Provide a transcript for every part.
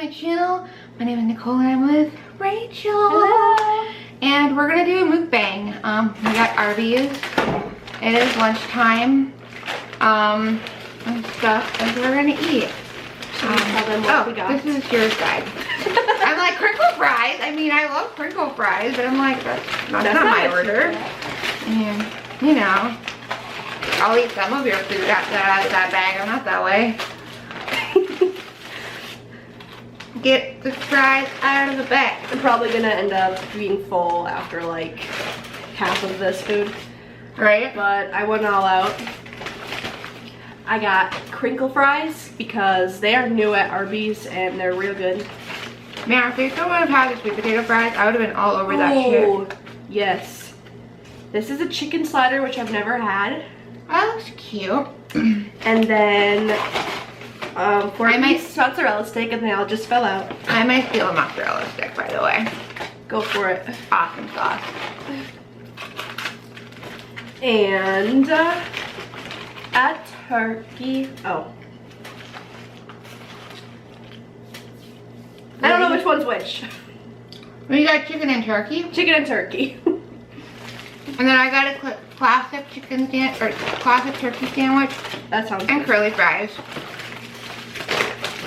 my channel. My name is Nicole and I'm with Rachel. Hello. And we're gonna do a mukbang. We got Arby's. It is lunchtime. And stuff that we're gonna eat. Tell them what we got. This is your side. I'm like, crinkle fries. I mean, I love crinkle fries, but I'm like, that's not my order. And, you know, I'll eat some of your food out that bag. I'm not that way. Get the fries out of the bag. I'm probably gonna end up being full after like half of this food. Right? But I went all out. I got crinkle fries because they are new at Arby's and they're real good. Man, if they still would have had the sweet potato fries, I would have been all over that shit. Yes. This is a chicken slider, which I've never had. That looks cute. And then for a nice mozzarella stick, and they all just fell out. I might steal a mozzarella stick, by the way. Go for it. Awesome sauce. And a turkey. Oh. I don't know which one's which. We got chicken and turkey. Chicken and turkey. And then I got a classic classic turkey sandwich. That sounds and good. curly fries.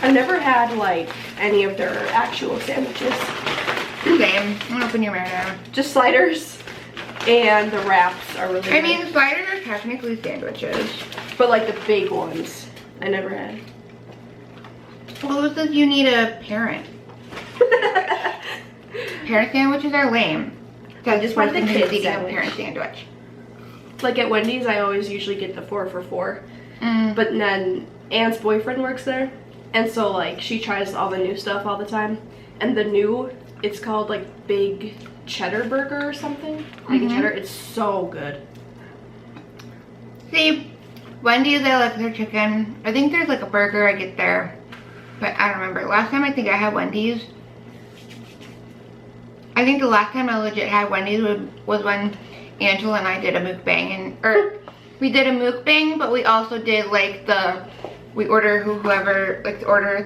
I've never had like any of their actual sandwiches. Same. I'm gonna open your marinara. Just sliders, and the wraps are really good. I mean, sliders are technically sandwiches. But like the big ones, I never had. Well, who says you need a parent? Parent sandwiches are lame. I just want the kid eating a sandwich. parent sandwich. Like at Wendy's, I always usually get the 4 for $4. But then Anne's boyfriend works there, and so like she tries all the new stuff all the time. And the new, it's called like Big Cheddar Burger or something. Big Cheddar. It's so good. See, Wendy's, I like their chicken. I think there's like a burger I get there, but I don't remember. Last time I think I had Wendy's. I think the last time I legit had Wendy's was when Angela and I did a mukbang, or we did a mukbang, but we also did like we order whoever like the order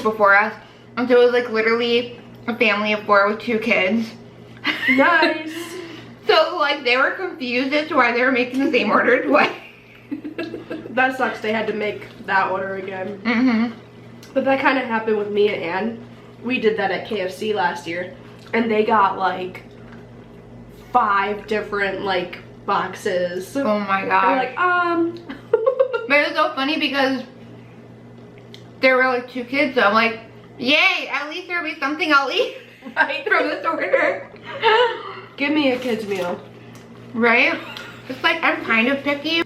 before us, and so it was like literally a family of 4 with 2 kids. Nice. So like they were confused as to why they were making the same order twice. That sucks. They had to make that order again. Mm-hmm. But that kind of happened with me and Anne. We did that at KFC last year, and they got like 5 different like boxes. Oh my god. We're like, But it was so funny because there were like 2 kids, so I'm like, yay, at least there'll be something I'll eat right from this order. Give me a kid's meal. Right? It's like I'm kind of picky.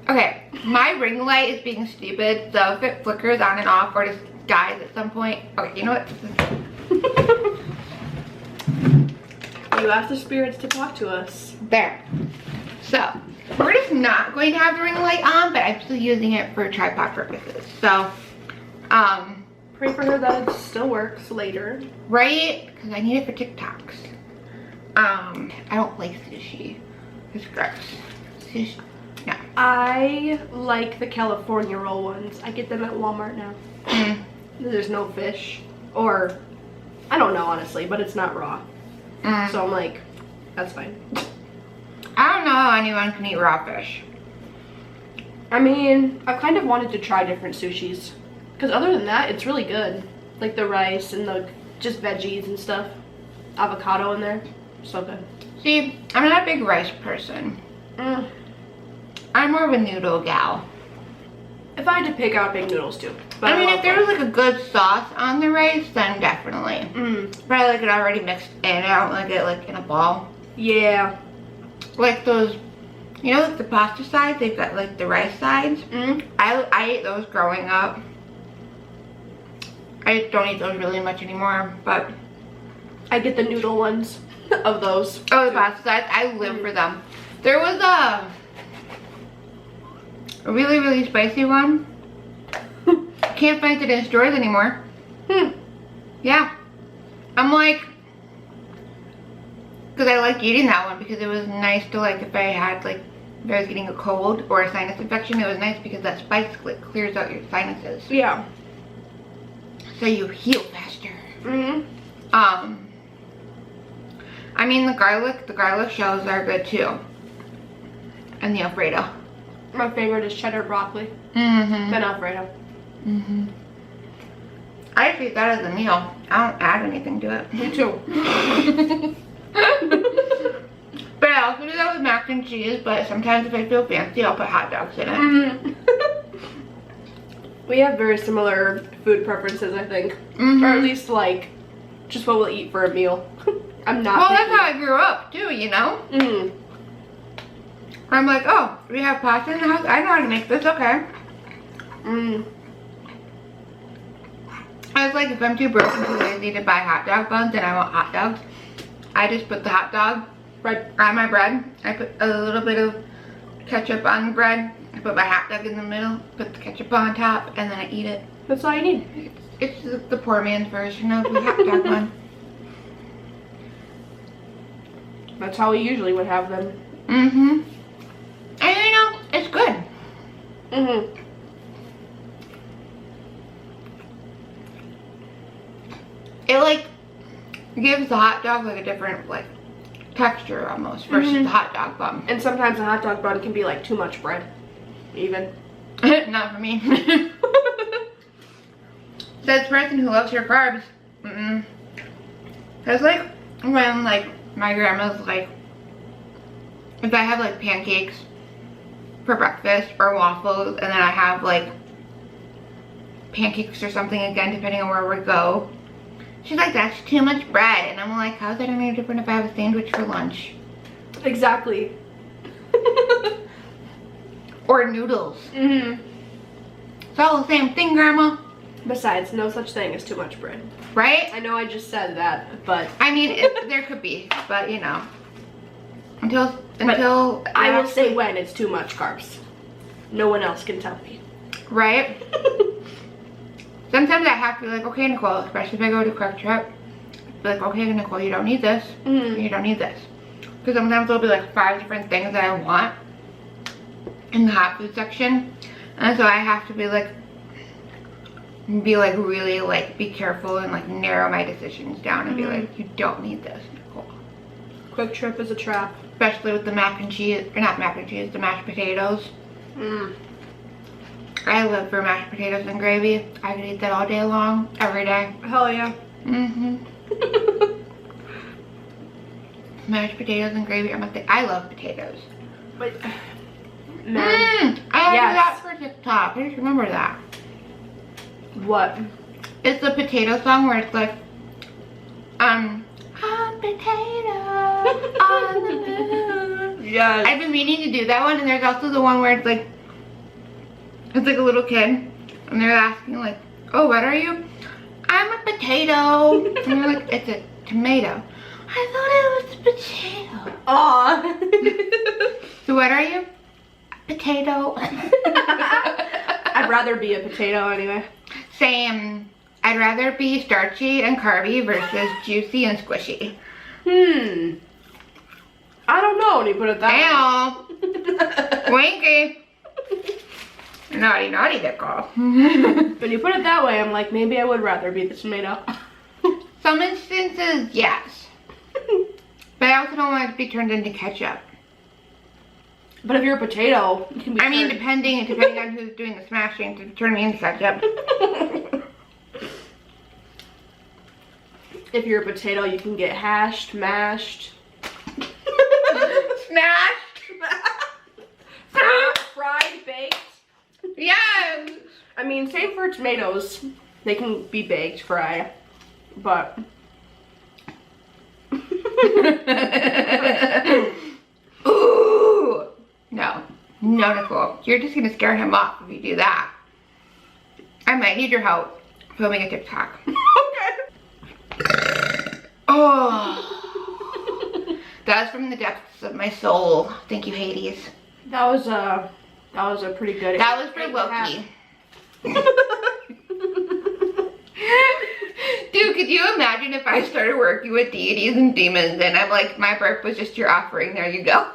Okay, my ring light is being stupid, so if it flickers on and off or just dies at some point, okay, you know what? You asked the spirits to talk to us. There. So, we're just not going to have the ring light on, but I'm still using it for tripod purposes. So, Pray for her that it still works later. right? Because I need it for TikToks. I don't like sushi. It's gross. Sushi. No. I like the California roll ones. I get them at Walmart now. There's no fish. Or, I don't know honestly, but it's not raw. So I'm like, that's fine. I don't know how anyone can eat raw fish. I mean, I've kind of wanted to try different sushis. Because other than that, it's really good. Like the rice and the just veggies and stuff. Avocado in there. So good. See, I'm not a big rice person. I'm more of a noodle gal. If I had to pick out big noodles too. But I mean, if there was like a good sauce on the rice, then definitely. But I like it already mixed in. I don't like it like in a ball. Yeah. Like those, you know, like the pasta sides, they've got like the rice sides. I ate those growing up. I don't eat those really much anymore, but I get the noodle ones of those. oh, the pasta sides, I live for them. There was a really, really spicy one. Can't find it in stores anymore. Yeah. I'm like, because I like eating that one because it was nice to like, if I had like, if I was getting a cold or a sinus infection, it was nice because that spice clears out your sinuses. Yeah. so you heal faster. Mm-hmm. I mean the garlic shells are good too. And the Alfredo. My favorite is cheddar broccoli. Mm-hmm. Then Alfredo. Mm-hmm. I just eat that as a meal. I don't add anything to it. Me too. But I also do that with mac and cheese, but sometimes if I feel fancy, I'll put hot dogs in it. Mm-hmm. We have very similar food preferences, I think. Mm-hmm. Or at least, like, just what we'll eat for a meal. I'm not Well, picky. that's how I grew up, too, you know? Mm. I'm like, oh, we have pasta in the house? I know how to make this, okay. Mm. I was like, if I'm too broke and too lazy to buy hot dog buns and I want hot dogs, I just put the hot dog Right. on my bread. I put a little bit of ketchup on the bread. I put my hot dog in the middle, put the ketchup on top, and then I eat it. That's all you need. It's the poor man's version of the hot dog bun. That's how we usually would have them. Mm-hmm. And you know, it's good. Mm-hmm. It like gives the hot dog like a different like texture almost versus the hot dog bun. And sometimes a hot dog bun can be like too much bread, even. Not for me. Says person who loves her carbs. Mm-mm. That's like when like my grandma's like, if I have like pancakes for breakfast or waffles and then I have like pancakes or something again depending on where we go. She's like, that's too much bread. And I'm like, how's that any different if I have a sandwich for lunch? Exactly. Or noodles. Mm-hmm. It's all the same thing, Grandma. Besides, no such thing as too much bread. Right? I know I just said that, but I mean, there could be, but you know. Until I will say when it's too much carbs. No one else can tell me. Right? Sometimes I have to be like, okay, Nicole, especially if I go to Quick Trip, be like, okay, Nicole, you don't need this. Mm-hmm. You don't need this. Because sometimes there'll be like 5 different things that I want in the hot food section. And so I have to be like really like be careful and like narrow my decisions down and be like, you don't need this, Nicole. Quick Trip is a trap. Especially with the mac and cheese, or not mac and cheese, the mashed potatoes. Mm. I live for mashed potatoes and gravy. I could eat that all day long, every day. Hell yeah. Mm-hmm. Mashed potatoes and gravy. I love potatoes. But, man. I have Yes. that for TikTok. I just remember that. What? It's the potato song where it's like, hot potato on the moon. Yes. I've been meaning to do that one, and there's also the one where it's like a little kid, and they're asking like, oh, what are you? I'm a potato. And you're like, it's a tomato. I thought it was a potato. Aw. So what are you? A potato. I'd rather be a potato anyway. Same. I'd rather be starchy and carby versus juicy and squishy. I don't know when you put it that way. Winky. Naughty, naughty, Nicole. When you put it that way, I'm like, maybe I would rather be the tomato. Some instances, yes. But I also don't want it to be turned into ketchup. But if you're a potato, you can be depending on who's doing the smashing to turn me into ketchup. If you're a potato, you can get hashed, mashed. Smashed? Fried, baked. Yes! I mean, same for tomatoes. They can be baked, fried, but... Ooh! No, Nicole. You're just gonna scare him off if you do that. I might need your help filming a TikTok. Okay. Oh! That was from the depths of my soul. Thank you, Hades. That was a pretty good. That was for Loki. Dude, could you imagine if I started working with deities and demons and I'm like, my burp was just your offering, there you go.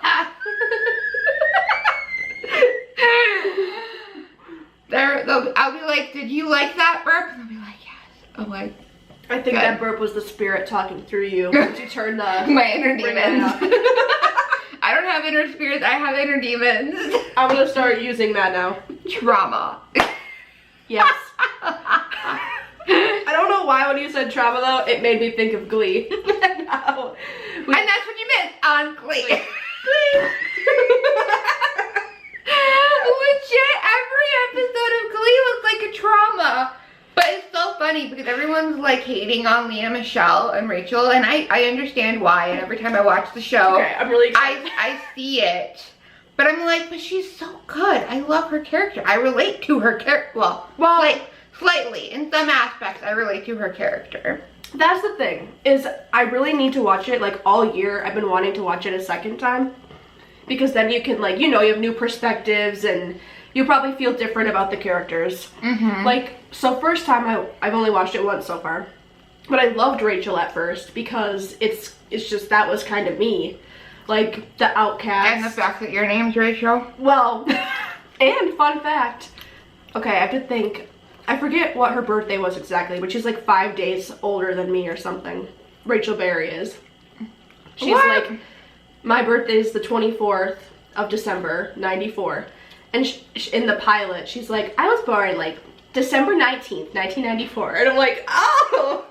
I'll be like, did you like that burp? And they'll be like, yes. Oh my. I think Good. that burp was the spirit talking through you. Once you turned the My inner ring demons. on. I don't have inner spirits, I have inner demons. I'm gonna start using that now. Trauma. Yes. I don't know why when you said trauma though, it made me think of Glee. No. And that's what you meant on Glee. Legit, every episode of Glee looks like a trauma. But it's so funny because everyone's like hating on Leah Michelle and Rachel, and I understand why, and every time I watch the show, Okay, I'm really excited. I see it. But I'm like, but she's so good. I love her character. I relate to her character. Well, slightly. In some aspects, I relate to her character. That's the thing, is I really need to watch it, like all year. I've been wanting to watch it a second time. Because then you can, like, you know, you have new perspectives and you probably feel different about the characters. Mm-hmm. Like, so first time, I've only watched it once so far. But I loved Rachel at first because it's just, that was kind of me. Like, the outcast. And the fact that your name's Rachel. Well, and fun fact. Okay, I have to think. I forget what her birthday was exactly, but she's like 5 days older than me or something. Rachel Berry is. She's What? like, my birthday is the 24th of December, 94. And in the pilot, she's like, I was born like December 19th, 1994. And I'm like, oh!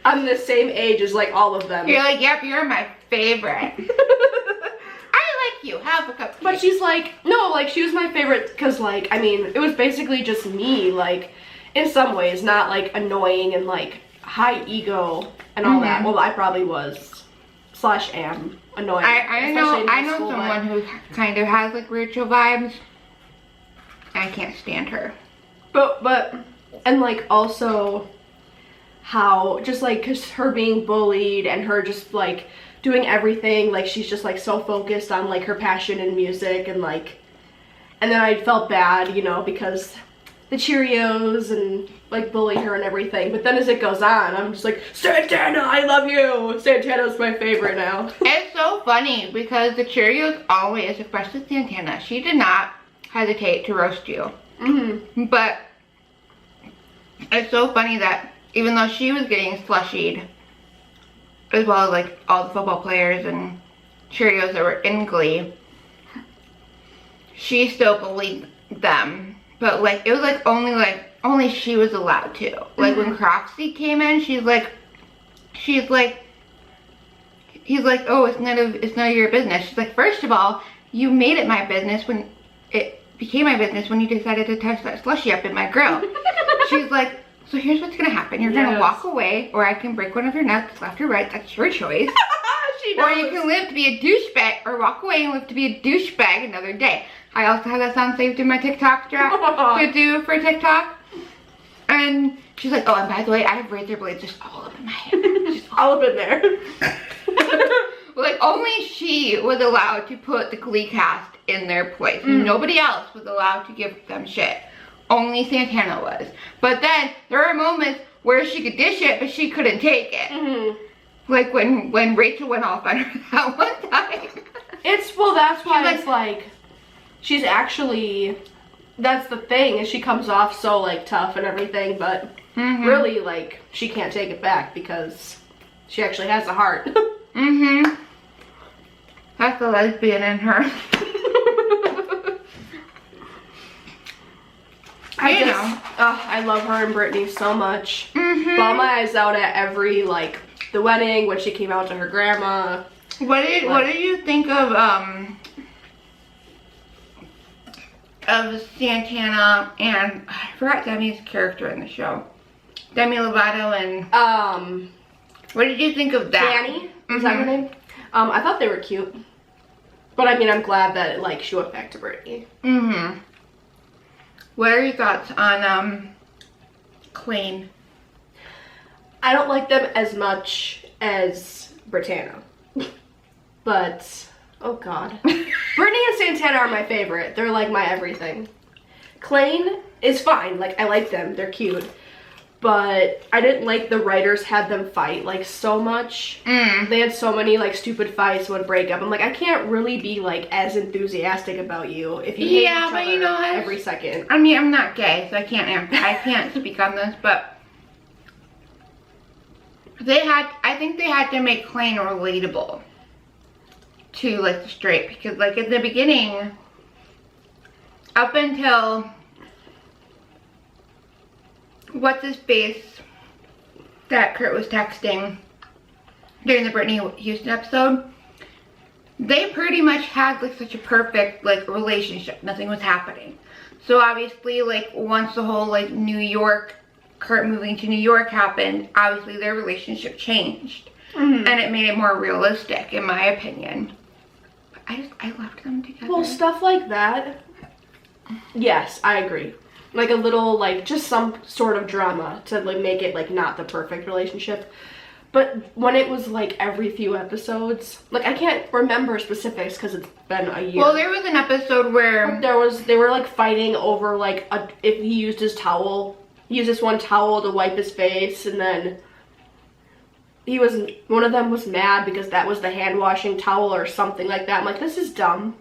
I'm the same age as like all of them. You're like, yep, you're my favorite. I like you. Have a cup. But she's like, no, like she was my favorite because like, I mean, it was basically just me, like in some ways, not like annoying and like high ego and all that. Well, I probably was / am annoying. I know someone who kind of has like Rachel vibes. I can't stand her. But and like also how just like cause her being bullied and her just like doing everything, like she's just like so focused on like her passion in music and like, and then I felt bad, you know, because the Cheerios and like bully her and everything. But then as it goes on, I'm just like, Santana, I love you. Santana's my favorite now. It's so funny because the Cheerios always, especially Santana, she did not hesitate to roast you. Mm-hmm. But it's so funny that even though she was getting slushied, as well as like all the football players and Cheerios that were in Glee, she still bullied them. But like it was like only she was allowed to. Like when Croxy came in, he's like, oh, it's none of your business. She's like, first of all, you made it my business when it became my business when you decided to touch that slushie up in my grill. She's like, so here's what's gonna happen. You're gonna walk away, or I can break one of your nuts, left or right. That's your choice. She knows. Or you can live to be a douchebag, or walk away and live to be a douchebag another day. I also have that song saved in my TikTok to do for TikTok. And she's like, oh, and by the way, I have razor blades just all up in my hair. Just all up in there. Like, only she was allowed to put the Glee cast in their place. Nobody else was allowed to give them shit. Only Santana was. But then, there are moments where she could dish it, but she couldn't take it. Like when Rachel went off on her that one time. Well, that's why it's like, she's actually, that's the thing, is she comes off so like tough and everything, but really like, she can't take it back because she actually has a heart. That's the lesbian in her. I love her and Brittany so much. Bawled my eyes out at every like the wedding when she came out to her grandma. What did you think of Santana and I forgot Demi's character in the show, Demi Lovato and what did you think of that? Danny, is that her name? I thought they were cute, but I mean I'm glad that like she went back to Brittany. What are your thoughts on Queen? I don't like them as much as Brittana. But, oh god. Brittany and Santana are my favorite. They're like my everything. Klaine is fine. Like, I like them. They're cute. But I didn't like the writers had them fight, like, so much. They had so many, like, stupid fights, would break up. I'm like, I can't really be, like, as enthusiastic about you if you hate each other every second. I mean, I'm not gay, so I can't speak on this, but I think they had to make Klain relatable to like the straight, because like in the beginning, up until what's his face that Kurt was texting during the Brittany Houston episode, they pretty much had like such a perfect like relationship. Nothing was happening. So obviously like once the whole like New York, Kurt moving to New York happened, obviously their relationship changed. And it made it more realistic in my opinion. But I loved them together. Well, stuff like that, yes, I agree. Like a little, like just some sort of drama to like make it like not the perfect relationship. But when it was like every few episodes, like I can't remember specifics because it's been a year. Well, there was an episode where they were like fighting over like if he used his towel. He used this one towel to wipe his face, and then one of them was mad because that was the hand washing towel or something like that. I'm like, this is dumb.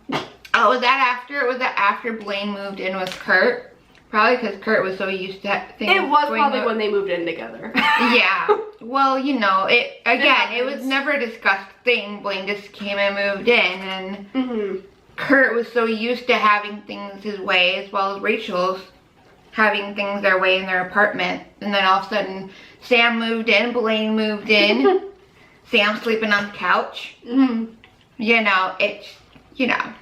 Oh, was that after Blaine moved in with Kurt? Probably because Kurt was so used to things. It was probably when they moved in together. Yeah. Well, you know, it was never a discussed thing. Blaine just came and moved in, and Kurt was so used to having things his way, as well as Rachel's having things their way in their apartment. And then all of a sudden, Sam moved in, Blaine moved in, Sam sleeping on the couch. You know, it's, you know.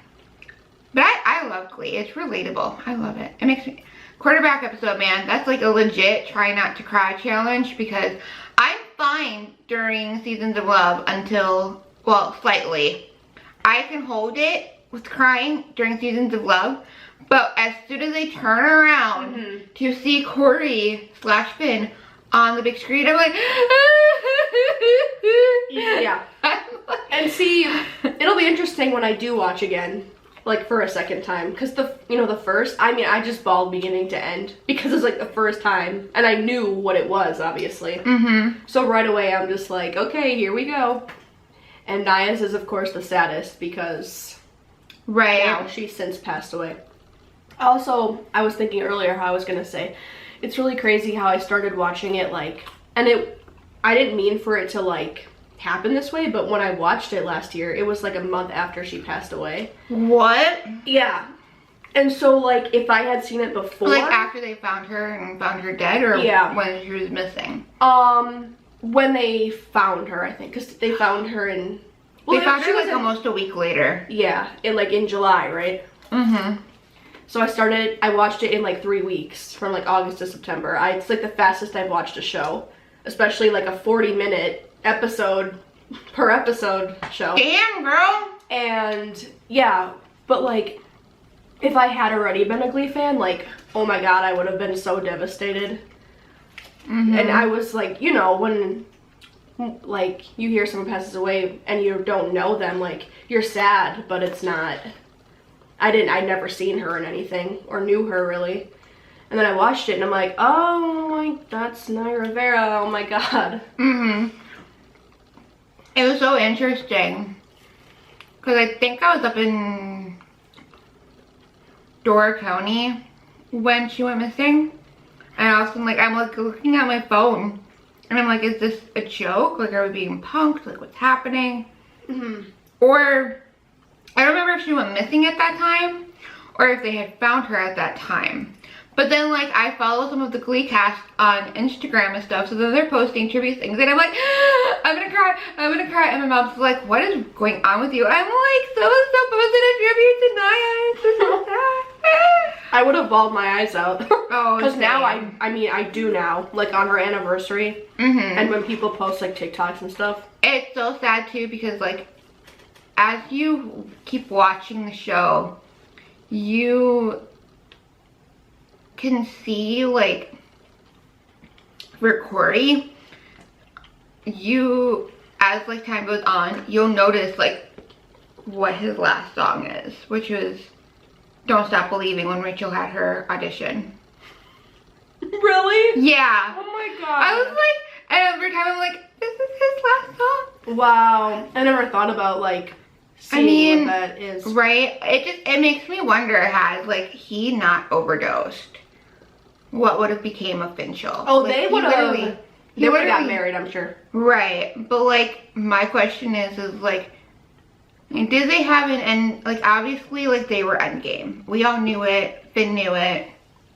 But I love Glee. It's relatable. I love it. It makes me... Quarterback episode, man, that's like a legit try not to cry challenge, because I'm fine during Seasons of Love until, well, slightly. I can hold it with crying during Seasons of Love, but as soon as they turn around to see Corey / Finn on the big screen, I'm like... Yeah. And see, it'll be interesting when I do watch again. Like for a second time, because the first, I mean, I just bawled beginning to end because it's like the first time, and I knew what it was, obviously. So right away I'm just like, okay, here we go. And Naya's is of course the saddest because now she's since passed away. Also, I was thinking earlier how I was gonna say, it's really crazy how I started watching it like, and I didn't mean for it to like happen this way, but when I watched it last year, it was like a month after she passed away. What? Yeah. And so like if I had seen it before, like after they found her dead, or when she was missing? When they found her, I think, because they found her in, well, they found her like almost a week later. Yeah, in July, right? So I watched it in like 3 weeks, from like August to September. It's like the fastest I've watched a show, especially like a 40-minute episode per episode show. Damn, girl. And yeah, but like if I had already been a Glee fan, like, oh my god, I would have been so devastated. And I was like, you know, when like you hear someone passes away and you don't know them, like you're sad, but it's not, I'd never seen her in anything or knew her really. And then I watched it and I'm like, oh my, that's Naya Rivera, oh my god. It was so interesting, because I think I was up in Dora County when she went missing, and also I'm like looking at my phone, and I'm like, is this a joke? Like, are we being punked? Like, what's happening? Or, I don't remember if she went missing at that time, or if they had found her at that time. But then, like, I follow some of the Glee cast on Instagram and stuff, so then they're posting tribute things, and I'm like, I'm gonna cry, and my mom's like, what is going on with you? I'm like, so posted a tribute to Naya, it's so sad. I would have bawled my eyes out. Oh, because now I do now, like on her anniversary, and when people post like TikToks and stuff. It's so sad too, because like, as you keep watching the show, you can see like for Corey, as like time goes on, you'll notice like what his last song is, which was Don't Stop Believing, when Rachel had her audition. Really? Yeah. Oh my god. I was like, and every time I'm like, this is his last song. Wow. I never thought about like seeing what that is. Right? It makes me wonder, had like he not overdosed, what would have became of Finchel? Oh, like, they would have. They would have got literally- married, I'm sure. Right, but like my question is like, did they have an end? Like obviously, like they were endgame. We all knew it. Finn knew it.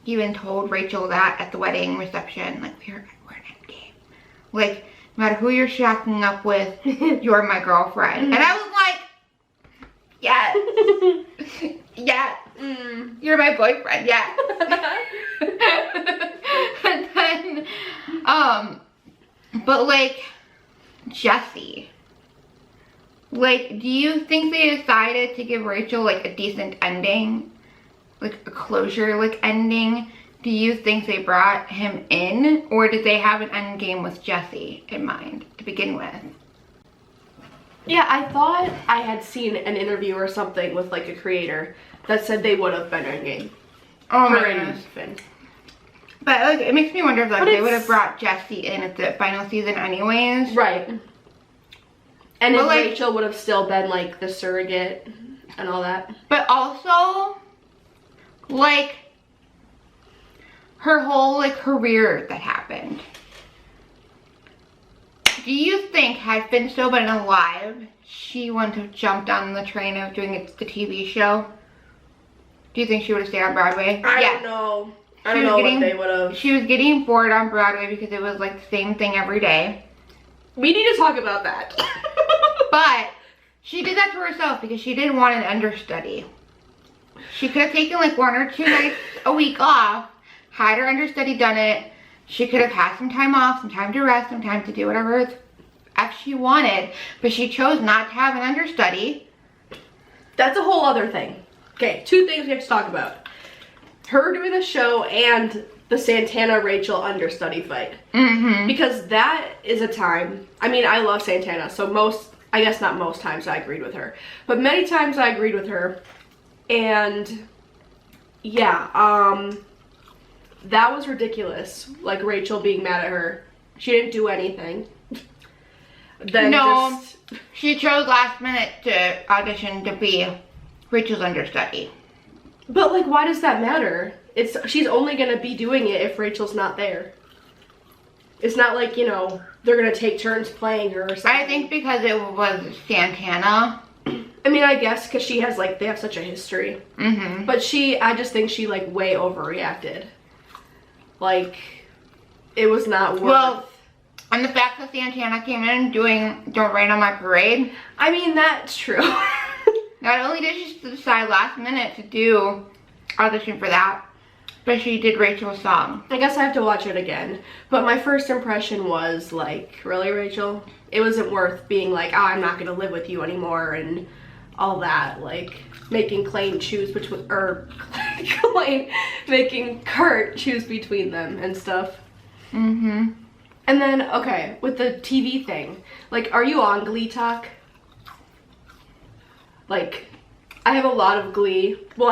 He even told Rachel that at the wedding reception. Like we're an endgame. Like no matter who you're shacking up with, you're my girlfriend. And I was like, yes, yeah, you're my boyfriend, yeah. And then, but like Jesse. Like, do you think they decided to give Rachel, like, a decent ending? Like, a closure, like, ending? Do you think they brought him in? Or did they have an end game with Jesse in mind to begin with? Yeah, I thought I had seen an interview or something with, like, a creator that said they would have been endgame. Oh my Her and goodness. Finn. But, like, it makes me wonder if, like, But they it's- would have brought Jesse in at the final season anyways. Right. And But, if like- Rachel would have still been, like, the surrogate and all that. But also, like, her whole, like, career that happened. Do you think, had Finn still been alive, she wouldn't have jumped on the train of doing the TV show? Do you think she would have stayed on Broadway? I don't know. I don't She was know getting- what they would have. She was getting bored on Broadway because it was, like, the same thing every day. We need to talk about that. But she did that to herself because she didn't want an understudy. She could have taken like 1 or 2 nights a week off, had her understudy done it. She could have had some time off, some time to rest, some time to do whatever F she wanted. But she chose not to have an understudy. That's a whole other thing. Okay, 2 things we have to talk about. Her doing the show and the Santana-Rachel understudy fight. Mm-hmm. Because that is a time, I mean, I love Santana, so I guess not most times I agreed with her, but many times I agreed with her, and yeah, that was ridiculous, like Rachel being mad at her. She didn't do anything. Then No. just, She chose last minute to audition to be Rachel's understudy. but like, why does that matter? She's only gonna be doing it if Rachel's not there. It's not like, you know, they're gonna take turns playing her or something. I think because it was Santana. I mean, I guess because she has, like, they have such a history. Mm-hmm. But I just think she, like, way overreacted. Like, it was not worth. Well, and the fact that Santana came in doing Don't Rain on My Parade. I mean, that's true. Not only did she decide last minute to do audition for that, but she did Rachel's song. I guess I have to watch it again. But my first impression was, like, really, Rachel? It wasn't worth being like, oh, I'm not gonna live with you anymore and all that. Like, making Clayton choose between, or making Kurt choose between them and stuff. Mm-hmm. And then, okay, with the TV thing, like, are you on Glee Talk? Like, I have a lot of Glee. Well,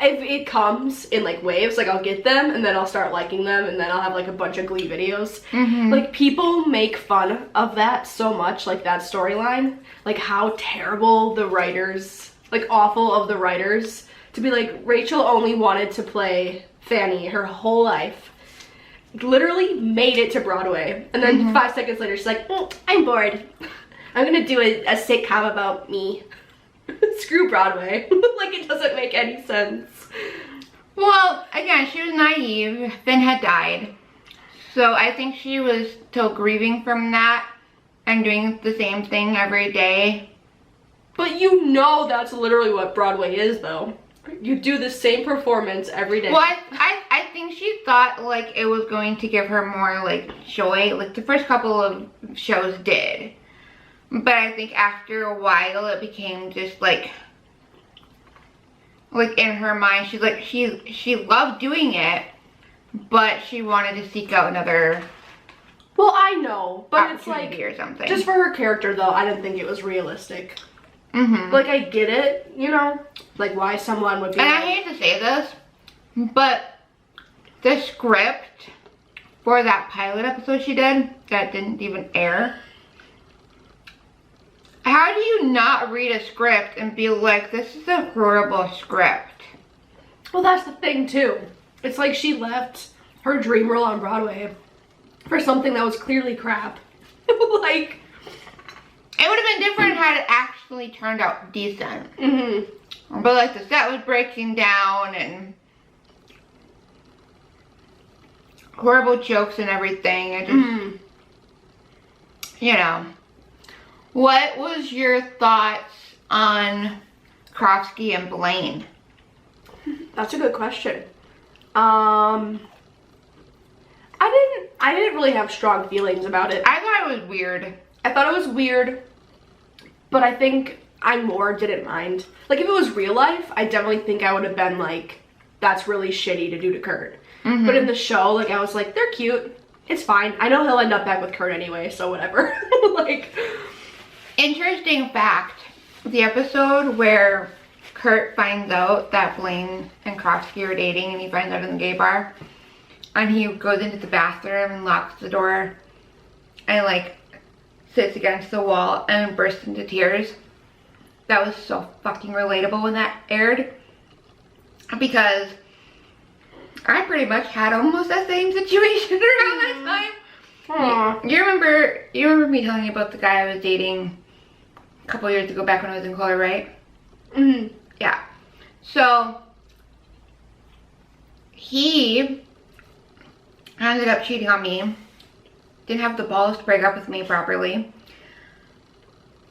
if it comes in, like, waves, like, I'll get them, and then I'll start liking them, and then I'll have, like, a bunch of Glee videos. Mm-hmm. Like, people make fun of that so much, like, that storyline. Like, how terrible the writers, like, awful of the writers, to be like, Rachel only wanted to play Fanny her whole life. Literally made it to Broadway. And then 5 seconds later, she's like, I'm bored. I'm gonna do a sitcom about me. Screw Broadway. Like, it doesn't make any sense. Well, again, she was naive. Finn had died. So I think she was still grieving from that and doing the same thing every day. But you know that's literally what Broadway is, though. You do the same performance every day. Well, I think she thought, like, it was going to give her more, like, joy. Like, the first couple of shows did. But I think after a while, it became just, like in her mind, she's like, she loved doing it, but she wanted to seek out another Well, I know, but it's like, opportunity or something. just for her character, though, I didn't think it was realistic. Mm-hmm. Like, I get it, you know? Like, why someone would be And I like, hate to say this, but the script for that pilot episode she did that didn't even air, how do you not read a script and be like, this is a horrible script? well, that's the thing, too. It's like she left her dream role on Broadway for something that was clearly crap. Like, it would have been different had it actually turned out decent. mm-hmm. But like the set was breaking down and horrible jokes and everything. I just, Mm-hmm. you know. What was your thoughts on Krofsky and Blaine? That's a good question. I didn't really have strong feelings about it. I thought it was weird. I thought it was weird, but I think I more didn't mind. Like, if it was real life, I definitely think I would have been like, that's really shitty to do to Kurt. Mm-hmm. But in the show, like, I was like, they're cute. It's fine. I know he'll end up back with Kurt anyway, so whatever. Like, interesting fact, the episode where Kurt finds out that Blaine and Krofsky are dating and he finds out in the gay bar, and he goes into the bathroom and locks the door and like sits against the wall and bursts into tears. That was so fucking relatable when that aired, because I pretty much had almost that same situation around that time. Aww. You remember me telling you about the guy I was dating a couple years ago back when I was in Kohler, right? Mm-hmm. Yeah. So he ended up cheating on me. Didn't have the balls to break up with me properly.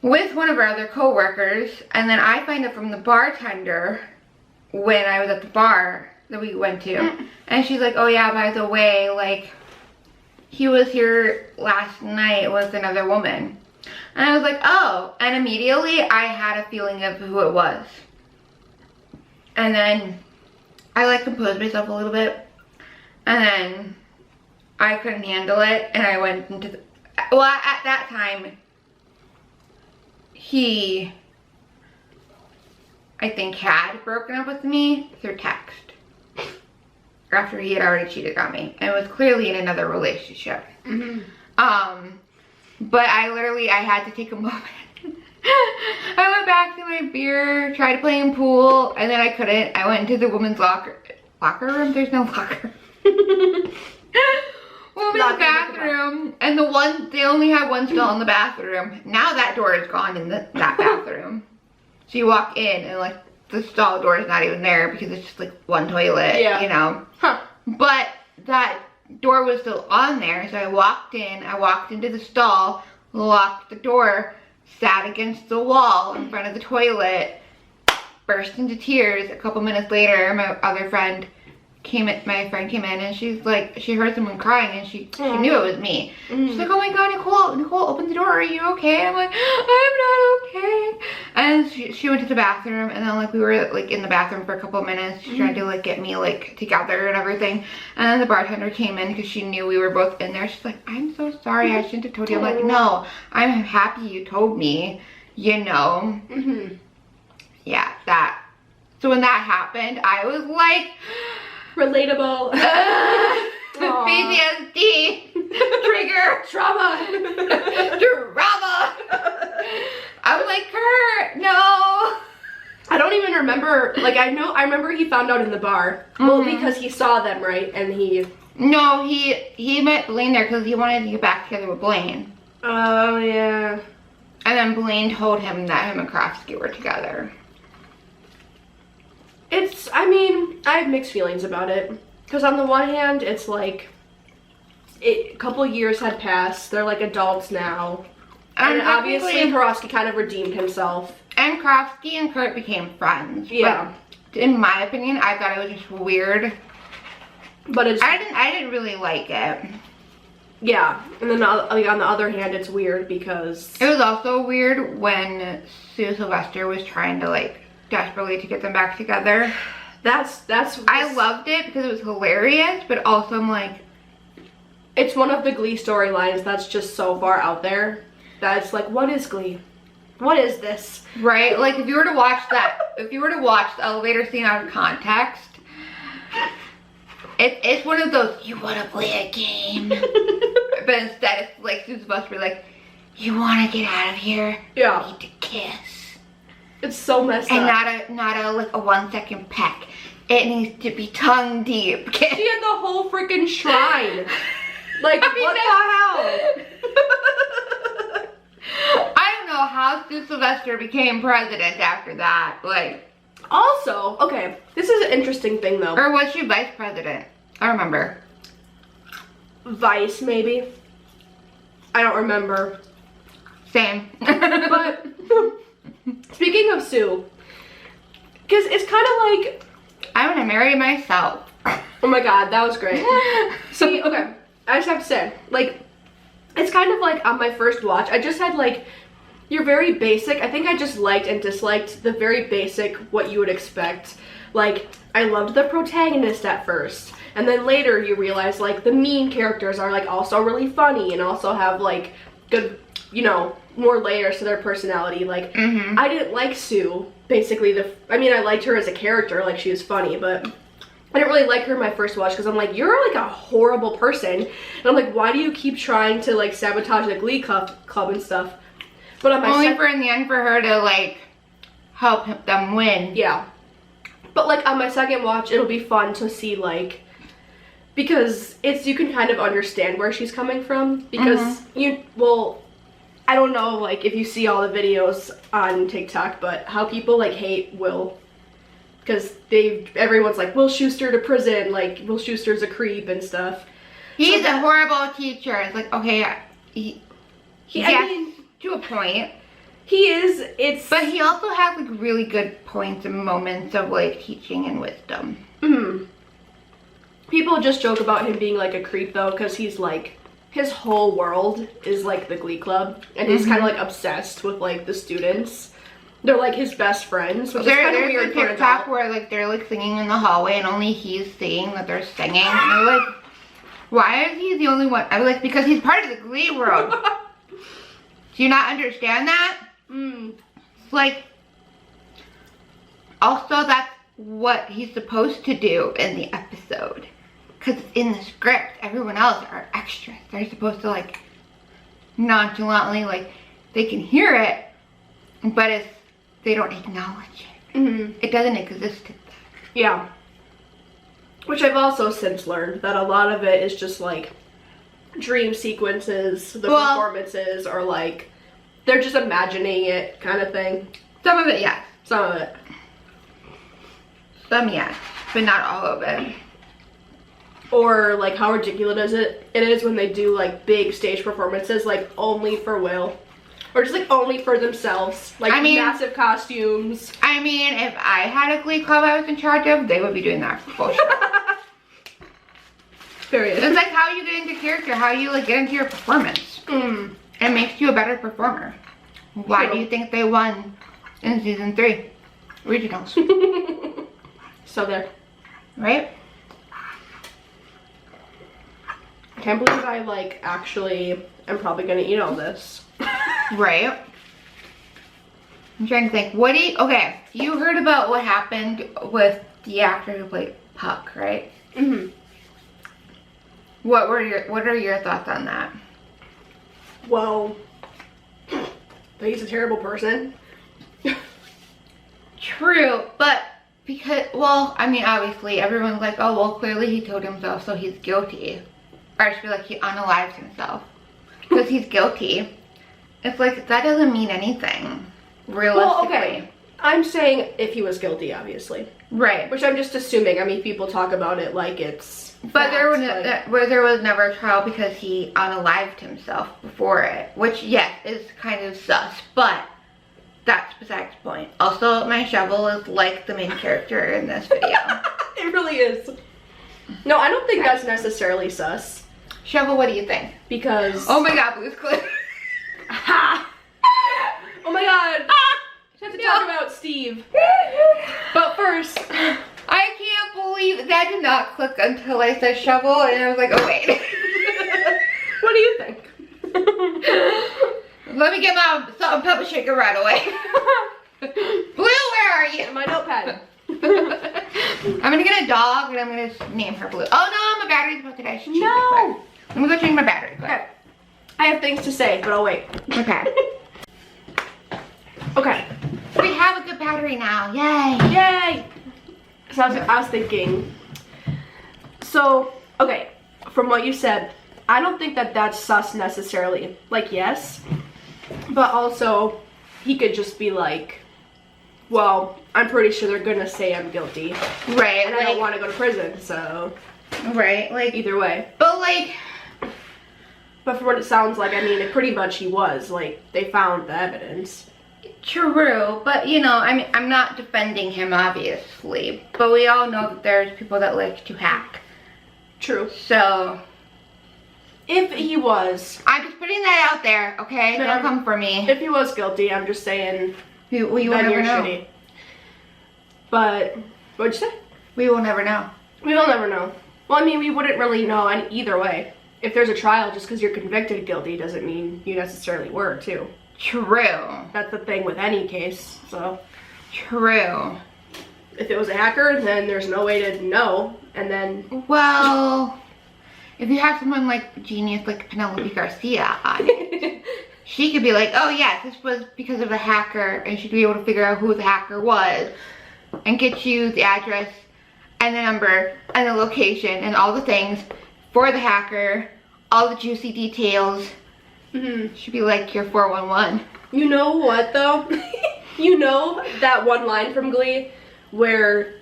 With one of our other co-workers, and then I find out from the bartender when I was at the bar that we went to, and she's like, oh yeah, by the way, like, he was here last night with another woman. And I was like, oh, and immediately I had a feeling of who it was. And then I like composed myself a little bit, and then I couldn't handle it, and I went into the, well, at that time, he, I think, had broken up with me through text after he had already cheated on me and was clearly in another relationship. Mm-hmm. But I had to take a moment. I went back to my beer, tried playing pool, and then I couldn't. I went into the women's locker room. There's no locker. Women's bathroom, and they only had one stall in the bathroom. Now that door is gone in that bathroom. So you walk in and like the stall door is not even there because it's just like one toilet, yeah. You know. Huh. But that door was still on there, so I walked into the stall, locked the door, sat against the wall in front of the toilet, burst into tears. A couple minutes later, my friend came in and she's like, she heard someone crying and she knew it was me. She's like, oh my god, Nicole, open the door, are you okay? I'm like, I'm not okay. And she went to the bathroom, and then like we were like in the bathroom for a couple of minutes. She tried to like get me like together and everything, and then the bartender came in because she knew we were both in there. She's like, I'm so sorry, I shouldn't have told you. I'm like, no, I'm happy you told me, you know. Yeah, that. So when that happened, I was like, relatable. PTSD. Trigger. Trauma. Drama. I'm like, Kurt, no. I don't even remember, like, I remember he found out in the bar. Well, because he saw them, right? And No, he met Blaine there because he wanted to get back together with Blaine. Oh, yeah. And then Blaine told him that him and Krofsky were together. I mean, I have mixed feelings about it. Because on the one hand, it's like, a couple years had passed. They're like adults now. And obviously, Krofsky kind of redeemed himself. And Krofsky and Kurt became friends. Yeah. But in my opinion, I thought it was just weird. But I didn't really like it. Yeah. And then like, on the other hand, it's weird because it was also weird when Sue Sylvester was trying to like desperately to get them back together. I loved it because it was hilarious, but also I'm like, it's one of the Glee storylines that's just so far out there that it's like, what is Glee? What is this? Right? Like if you were to watch the elevator scene out of context, it's one of those, you want to play a game? But instead it's like Sue's supposed to be like, you want to get out of here? Yeah. You need to kiss. It's so messed and up. And not like a 1 second peck. It needs to be tongue deep. She had the whole freaking shrine. Like, I mean, what the hell? I don't know how Sue Sylvester became president after that. Like, Also, okay, this is an interesting thing though. or was she vice president? I don't remember. Vice, maybe. I don't remember. Same. But speaking of Sue, because it's kind of like, I want to marry myself. oh my god, that was great. See, okay, I just have to say, like, it's kind of like on my first watch, I just had like, you're very basic. I think I just liked and disliked the very basic, what you would expect. Like, I loved the protagonist at first, and then later you realize like the mean characters are like also really funny and also have like good, you know, more layers to their personality. Like, I didn't like Sue, basically. I mean, I liked her as a character, like she was funny, but I didn't really like her in my first watch because I'm like, you're like a horrible person. And I'm like, why do you keep trying to like sabotage the Glee club and stuff? But on my only for in the end for her to like help them win. Yeah. But like on my second watch, it'll be fun to see like, because you can kind of understand where she's coming from, because I don't know like if you see all the videos on TikTok, but how people like hate Will, because everyone's like, Will Schuester to prison, like Will Schuster's a creep and stuff. He's a horrible teacher. It's like, okay, I mean, to a point. he is, But he also has like really good points and moments of like teaching and wisdom. People just joke about him being like a creep though, because he's like, his whole world is like the Glee Club, and he's kind of like obsessed with like the students. They're like his best friends, which is kind of weird. There's a TikTok where like they're like singing in the hallway and only he's seeing that they're singing. And they're like, why is he the only one? I was like, because he's part of the Glee world. Do you not understand that? It's like, also that's what he's supposed to do in the episode. Because it's in the script. Everyone else are extras. They're supposed to like nonchalantly, like, they can hear it, but they don't acknowledge it. It doesn't exist to them. Yeah. Which I've also since learned that a lot of it is just like dream sequences, the performances are like, they're just imagining it kind of thing. Some of it, yes. Some of it. Some, yes. But not all of it. Or like how ridiculous it is when they do like big stage performances like only for Will. Or just like only for themselves. Like, I mean, massive costumes. I mean, if I had a Glee club I was in charge of, they would be doing that for full show. Period. It's like how you get into character, how you like get into your performance. It makes you a better performer. Why do you think they won in season 3? Regionals. So there. Right? I can't believe I like actually am probably gonna eat all this. Right. I'm trying to think. Okay, you heard about what happened with the actor who played Puck, right? What are your thoughts on that? Well, he's a terrible person. True, but because, well, I mean, obviously everyone's like, oh, well, clearly he killed himself, so he's guilty. Or I just feel like he unalived himself because he's guilty. It's like, that doesn't mean anything, realistically. Well, okay. I'm saying if he was guilty, obviously. Right. Which I'm just assuming. I mean, people talk about it like it's But there was never a trial because he unalived himself before it. Which, yes, is kind of sus. But that's besides the point. Also, my shovel is like the main character in this video. It really is. No, I don't think that's necessarily sus. Shovel, what do you think? Because... Oh my god, Blue's Clues. Oh my god. I have to talk about Steve. But first, I can't believe that did not click until I said shovel and I was like, oh wait. What do you think? Let me get my salt and pepper shaker right away. Blue, where are you? My notepad. I'm gonna get a dog and I'm gonna name her Blue. Oh no, my battery's about to die. No. Let me go change my battery. Okay. I have things to say, but I'll wait. Okay. Okay. We have a good battery now. Yay. Yay. So I was thinking, so, okay, from what you said, I don't think that that's sus necessarily. Like, yes, but also he could just be like, well, I'm pretty sure they're gonna say I'm guilty. Right. And I don't want to go to prison, so. Right, like. Either way. But like. But for what it sounds like, I mean, pretty much he was. Like, they found the evidence. True, but you know, I mean, I'm not defending him, obviously. But we all know that there's people that like to hack. True. So. If he was. I'm just putting that out there, okay? Don't come for me. If he was guilty, I'm just saying. We will never know. Shitty. But, what'd you say? We will never know. We will never know. Well, I mean, we wouldn't really know either way. If there's a trial, just because you're convicted guilty doesn't mean you necessarily were, too. True. That's the thing with any case, so. True. If it was a hacker, then there's no way to know, and then. Well, if you have someone like genius like Penelope Garcia on it, she could be like, oh yes, this was because of the hacker, and she'd be able to figure out who the hacker was, and get you the address, and the number, and the location, and all the things for the hacker, all the juicy details. Mm-hmm. Should be like your 411. You know what though? You know that one line from Glee where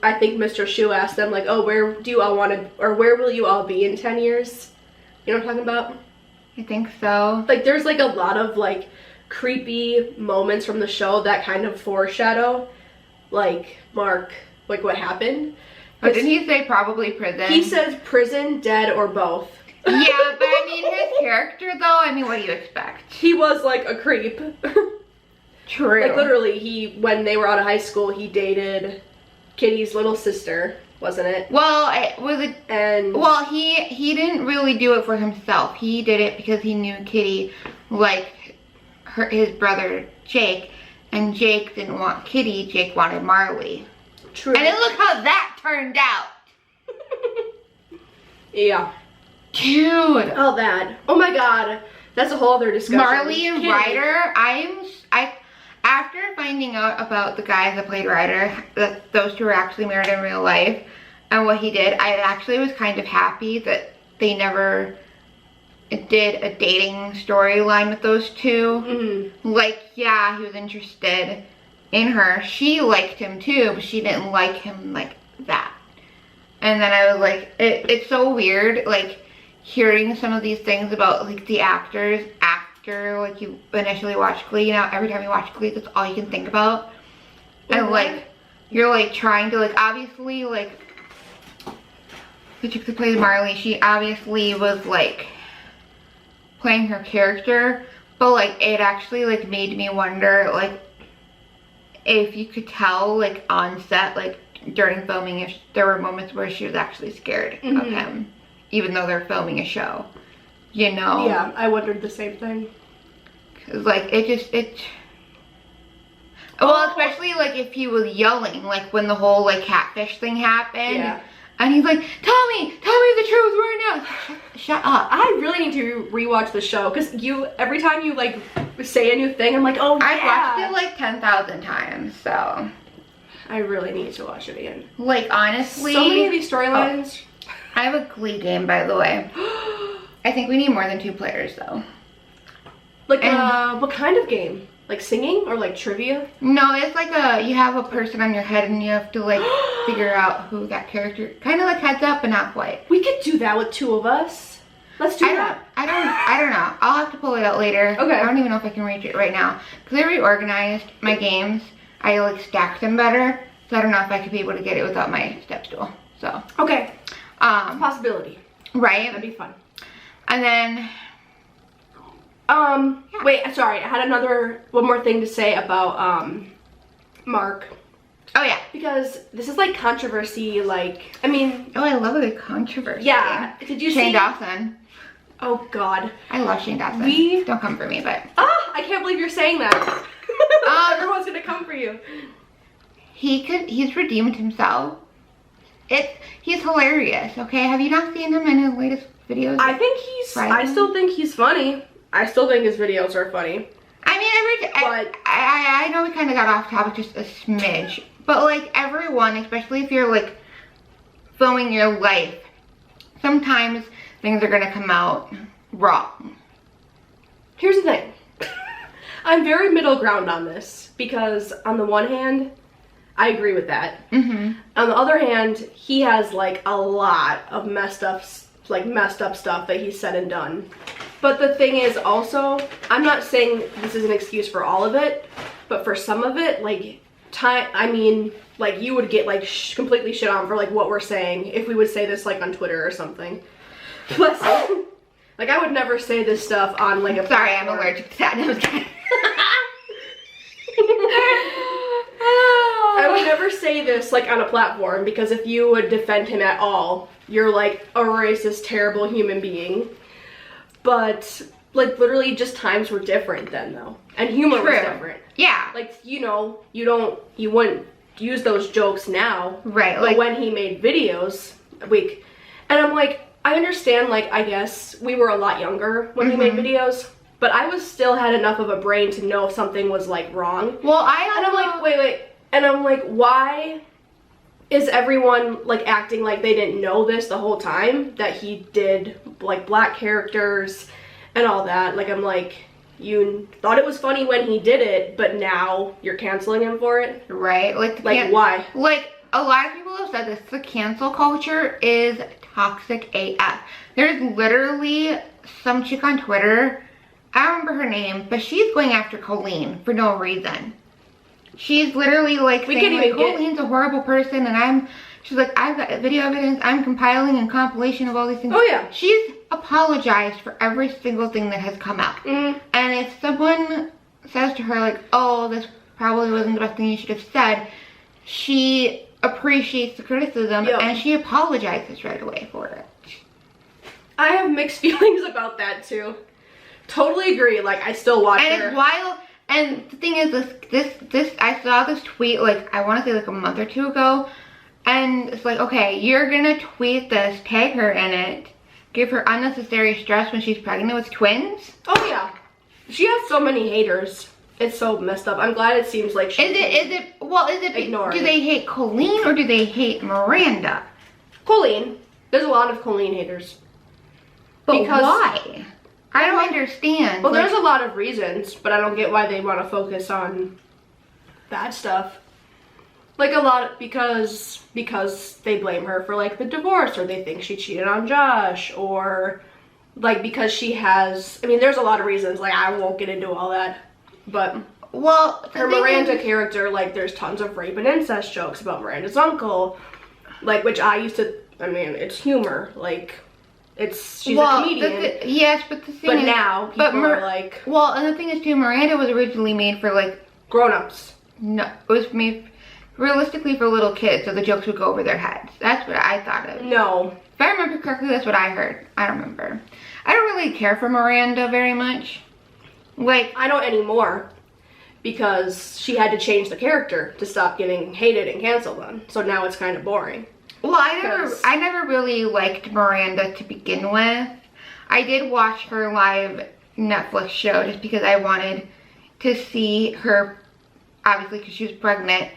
I think Mr. Shu asked them like, oh, where do you all want to, or where will you all be in 10 years? You know what I'm talking about? I think so. Like there's like a lot of like creepy moments from the show that kind of foreshadow like Mark, like what happened. But didn't he say probably prison? He says prison, dead, or both. Yeah, but I mean his character though, I mean what do you expect? He was like a creep. True. Like literally when they were out of high school, he dated Kitty's little sister, wasn't it? Well, it was it, and well, he didn't really do it for himself. He did it because he knew Kitty like his brother Jake, and Jake didn't want Kitty. Jake wanted Marley. True. And then look how that turned out. Yeah. Dude. Oh, that. Oh my God. That's a whole other discussion. Marley and Ryder. After finding out about the guys that played Ryder, that those two were actually married in real life, and what he did, I actually was kind of happy that they never did a dating storyline with those two. Mm-hmm. Like, yeah, he was interested in her. She liked him too, but she didn't like him like that. And then I was like, it's so weird, like, hearing some of these things about, like, the actors after, like, you initially watch Glee. You know, every time you watch Glee, that's all you can think about. And, like, you're, like, trying to, like, obviously, like, the chick that plays Marley, she obviously was, like, playing her character. But, like, it actually, like, made me wonder, like, if you could tell, like, on set, like, during filming, if there were moments where she was actually scared of him, even though they're filming a show, you know? Yeah, I wondered the same thing. Cause like well, especially like if he was yelling, like when the whole like catfish thing happened, yeah. And he's like, tell me the truth right now. Shut up. I really need to rewatch the show, because every time you like say a new thing, I'm like, oh yeah. I've watched it like 10,000 times, so. I really need to watch it again. Like, honestly. So many of these storylines. Oh, I have a Glee game, by the way. I think we need more than 2 players, though. Like, what kind of game? Like singing or like trivia? No, it's like you have a person on your head and you have to like figure out who that character, kind of like Heads Up, but not quite. We could do that with 2 of us. Let's do that. I don't know. I'll have to pull it out later. Okay. I don't even know if I can reach it right now. Because I reorganized my games. I like stacked them better. So I don't know if I could be able to get it without my step stool. So. Okay. Possibility. Right. That'd be fun. And then. Yeah. Wait, sorry. I had one more thing to say about, Mark. Oh, yeah. Because this is like controversy, like, I mean. Oh, I love a good controversy. Yeah. Did you see? Shane Dawson. Oh, God. I love Shane Dawson. Don't come for me, but. Ah, I can't believe you're saying that. Everyone's gonna come for you. He's redeemed himself. He's hilarious, okay? Have you not seen him in his latest videos? I still think he's funny. I still think his videos are funny. I mean, I know we kind of got off topic just a smidge, but like everyone, especially if you're like filming your life, sometimes things are gonna come out wrong. Here's the thing. I'm very middle ground on this because on the one hand, I agree with that. On the other hand, he has like a lot of messed up stuff that he's said and done. But the thing is also, I'm not saying this is an excuse for all of it, but for some of it, like like you would get like completely shit on for like what we're saying if we would say this like on Twitter or something. Plus, like I would never say this stuff on like a Sorry, I'm allergic to that. No, I'm kidding. I would never say this like on a platform because if you would defend him at all, you're like a racist, terrible human being. But like literally just times were different then though. And humor was different. Yeah. Like, you know, you wouldn't use those jokes now. Right. But like when he made videos and I'm like, I understand, like, I guess we were a lot younger when he made videos, but I still had enough of a brain to know if something was like wrong. Well, and I'm like, wait. And I'm like, why is everyone like acting like they didn't know this the whole time? That he did like black characters and all that. Like, I'm like, you thought it was funny when he did it, but now you're canceling him for it? Right. Like why? Like, a lot of people have said this. The cancel culture is toxic AF. There's literally some chick on Twitter, I don't remember her name, but she's going after Colleen for no reason. She's literally like saying like, Colleen's a horrible person, and she's like, I've got video evidence, I'm compiling a compilation of all these things. Oh yeah. She's apologized for every single thing that has come out. And if someone says to her like, oh, this probably wasn't the best thing you should have said, she appreciates the criticism and she apologizes right away for it. I have mixed feelings about that too. Totally agree. Like, I still watch her. And it's wild. And the thing is, this I saw this tweet like, I want to say like a month or two ago, and it's like, okay, you're gonna tweet this, tag her in it, give her unnecessary stress when she's pregnant with twins. Oh yeah, she has so many haters. It's so messed up. I'm glad it seems like she is it ignored. Do they hate Colleen or do they hate Miranda? Colleen. There's a lot of Colleen haters. But why? I don't understand. Well, there's a lot of reasons, but I don't get why they want to focus on bad stuff. Like a lot because they blame her for like the divorce, or they think she cheated on Josh, or like because she has, I mean, there's a lot of reasons. Like, I won't get into all that, but her Miranda character, like, there's tons of rape and incest jokes about Miranda's uncle, like, which I used to, I mean, it's humor, like, she's a comedian. Yes, but the thing is, now people are like, well, and the thing is too, Miranda was originally made for like grown-ups. No, it was made realistically for little kids, so the jokes would go over their heads. That's what I thought of. No. If I remember correctly, that's what I heard. I don't remember. I don't really care for Miranda very much. Like, I don't anymore, because she had to change the character to stop getting hated and canceled on. So now it's kind of boring. Well, I never really liked Miranda to begin with. I did watch her live Netflix show just because I wanted to see her, obviously because she was pregnant.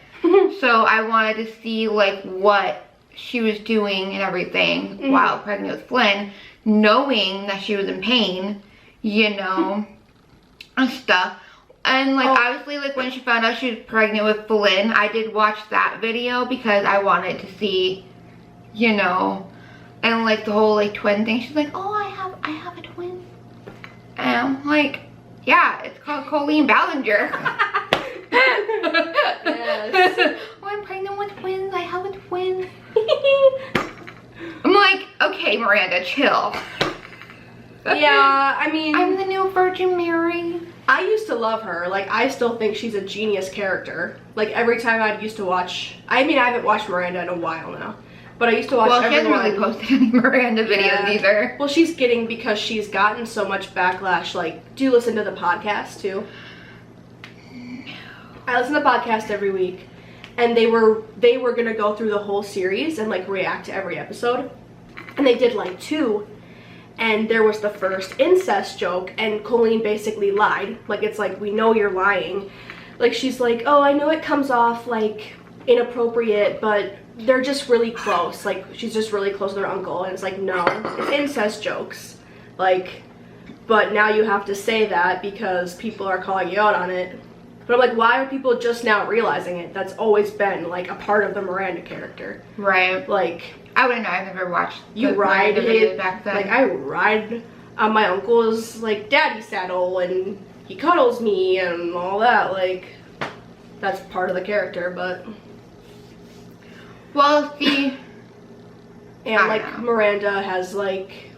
So I wanted to see like what she was doing and everything while pregnant with Flynn, knowing that she was in pain, you know, and stuff. And like obviously, like when she found out she was pregnant with Flynn, I did watch that video because I wanted to see, you know, and like the whole like twin thing. She's like, oh, I have a twin, and I'm like, yeah, it's called Colleen Ballinger. Yes. Oh, I'm pregnant with twins. I have a twin. I'm like, okay, Miranda, chill. Yeah, I mean, I'm the new Virgin Mary. I used to love her. Like, I still think she's a genius character. Like, every time I used to watch, I mean, I haven't watched Miranda in a while now, but I used to watch everyone. Well, she hasn't really posted any Miranda videos either. Well, she's getting, because she's gotten so much backlash. Like, do you listen to the podcast too? I listen to the podcast every week, and they were gonna go through the whole series and like react to every episode, and they did like 2, and there was the first incest joke, and Colleen basically lied. Like, it's like, we know you're lying. Like, she's like, oh, I know it comes off like inappropriate, but they're just really close. Like, she's just really close to their uncle, and it's like, no, it's incest jokes. Like, but now you have to say that because people are calling you out on it. But I'm like, why are people just now realizing it? That's always been, like, a part of the Miranda character. Right. Like, I wouldn't know. I've never watched you ride videos back then. Like, I ride on my uncle's, like, daddy saddle, and he cuddles me and all that. Like, that's part of the character, but... Well, see... And, like, Miranda has, like...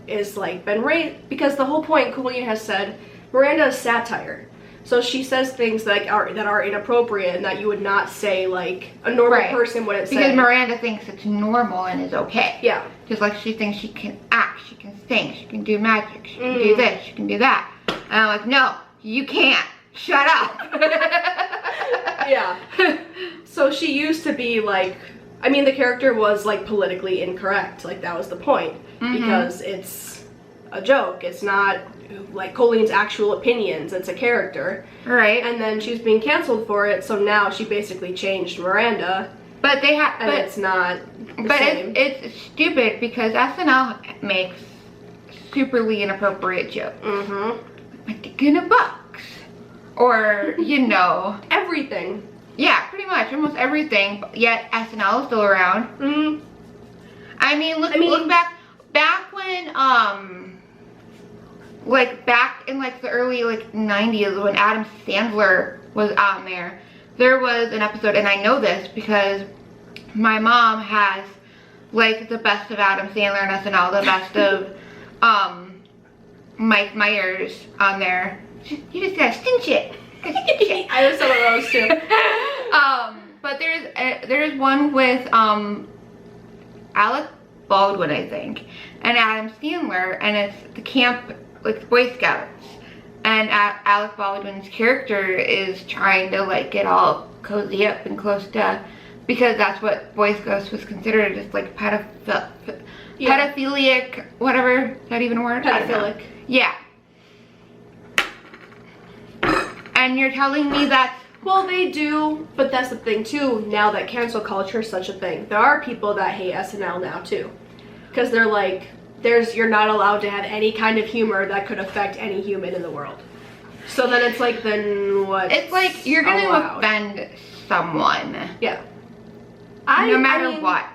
is, like, been raised... Because the whole point, Colleen has said, Miranda is satire. So she says things that are inappropriate and that you would not say, like, a normal person wouldn't say. Because Miranda thinks it's normal and is okay. Yeah. Just like she thinks she can act, she can sing, she can do magic, she can do this, she can do that. And I'm like, no, you can't. Shut up. Yeah. So she used to be, like, I mean, the character was, like, politically incorrect. Like, that was the point. Because it's a joke. It's not... like Colleen's actual opinions. It's a character, right? And then she's being canceled for it, so now she basically changed Miranda. But they have, and it's not. But it's stupid because SNL makes superly inappropriate jokes. Like dick in a box, or you know, everything. Yeah, pretty much almost everything. Yet SNL is still around. I mean, look back when like back in like the early like 90s when Adam Sandler was on there was an episode, and I know this because my mom has like the best of Adam Sandler and SNL, the best of Mike Myers on there. You just gotta cinch it. I have some of those too. But there's one with Alec Baldwin, I think, and Adam Sandler, and it's the camp, like Boy Scouts, and Alec Baldwin's character is trying to like get all cozy up and close to, because that's what Boy Scouts was considered, just like pedophilic, whatever, is that even a word? Pedophilic. Yeah. And you're telling me that... Well, they do, but that's the thing too, now that cancel culture is such a thing. There are people that hate SNL now too. Because they're like, you're not allowed to have any kind of humor that could affect any human in the world. So then it's like, then what? It's like, you're gonna offend someone. Yeah. No matter what.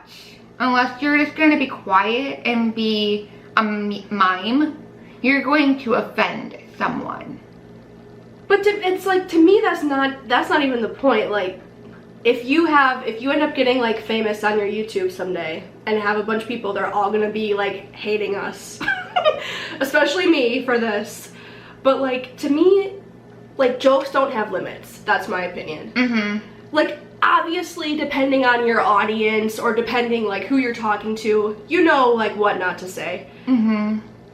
Unless you're just gonna be quiet and be a mime, you're going to offend someone. But it's like, to me, that's not even the point. Like, if you end up getting like famous on your YouTube someday and have a bunch of people, they're all gonna be like hating us, especially me for this. But like, to me, like, jokes don't have limits. That's my opinion. Like, obviously, depending on your audience or depending like who you're talking to, you know, like what not to say.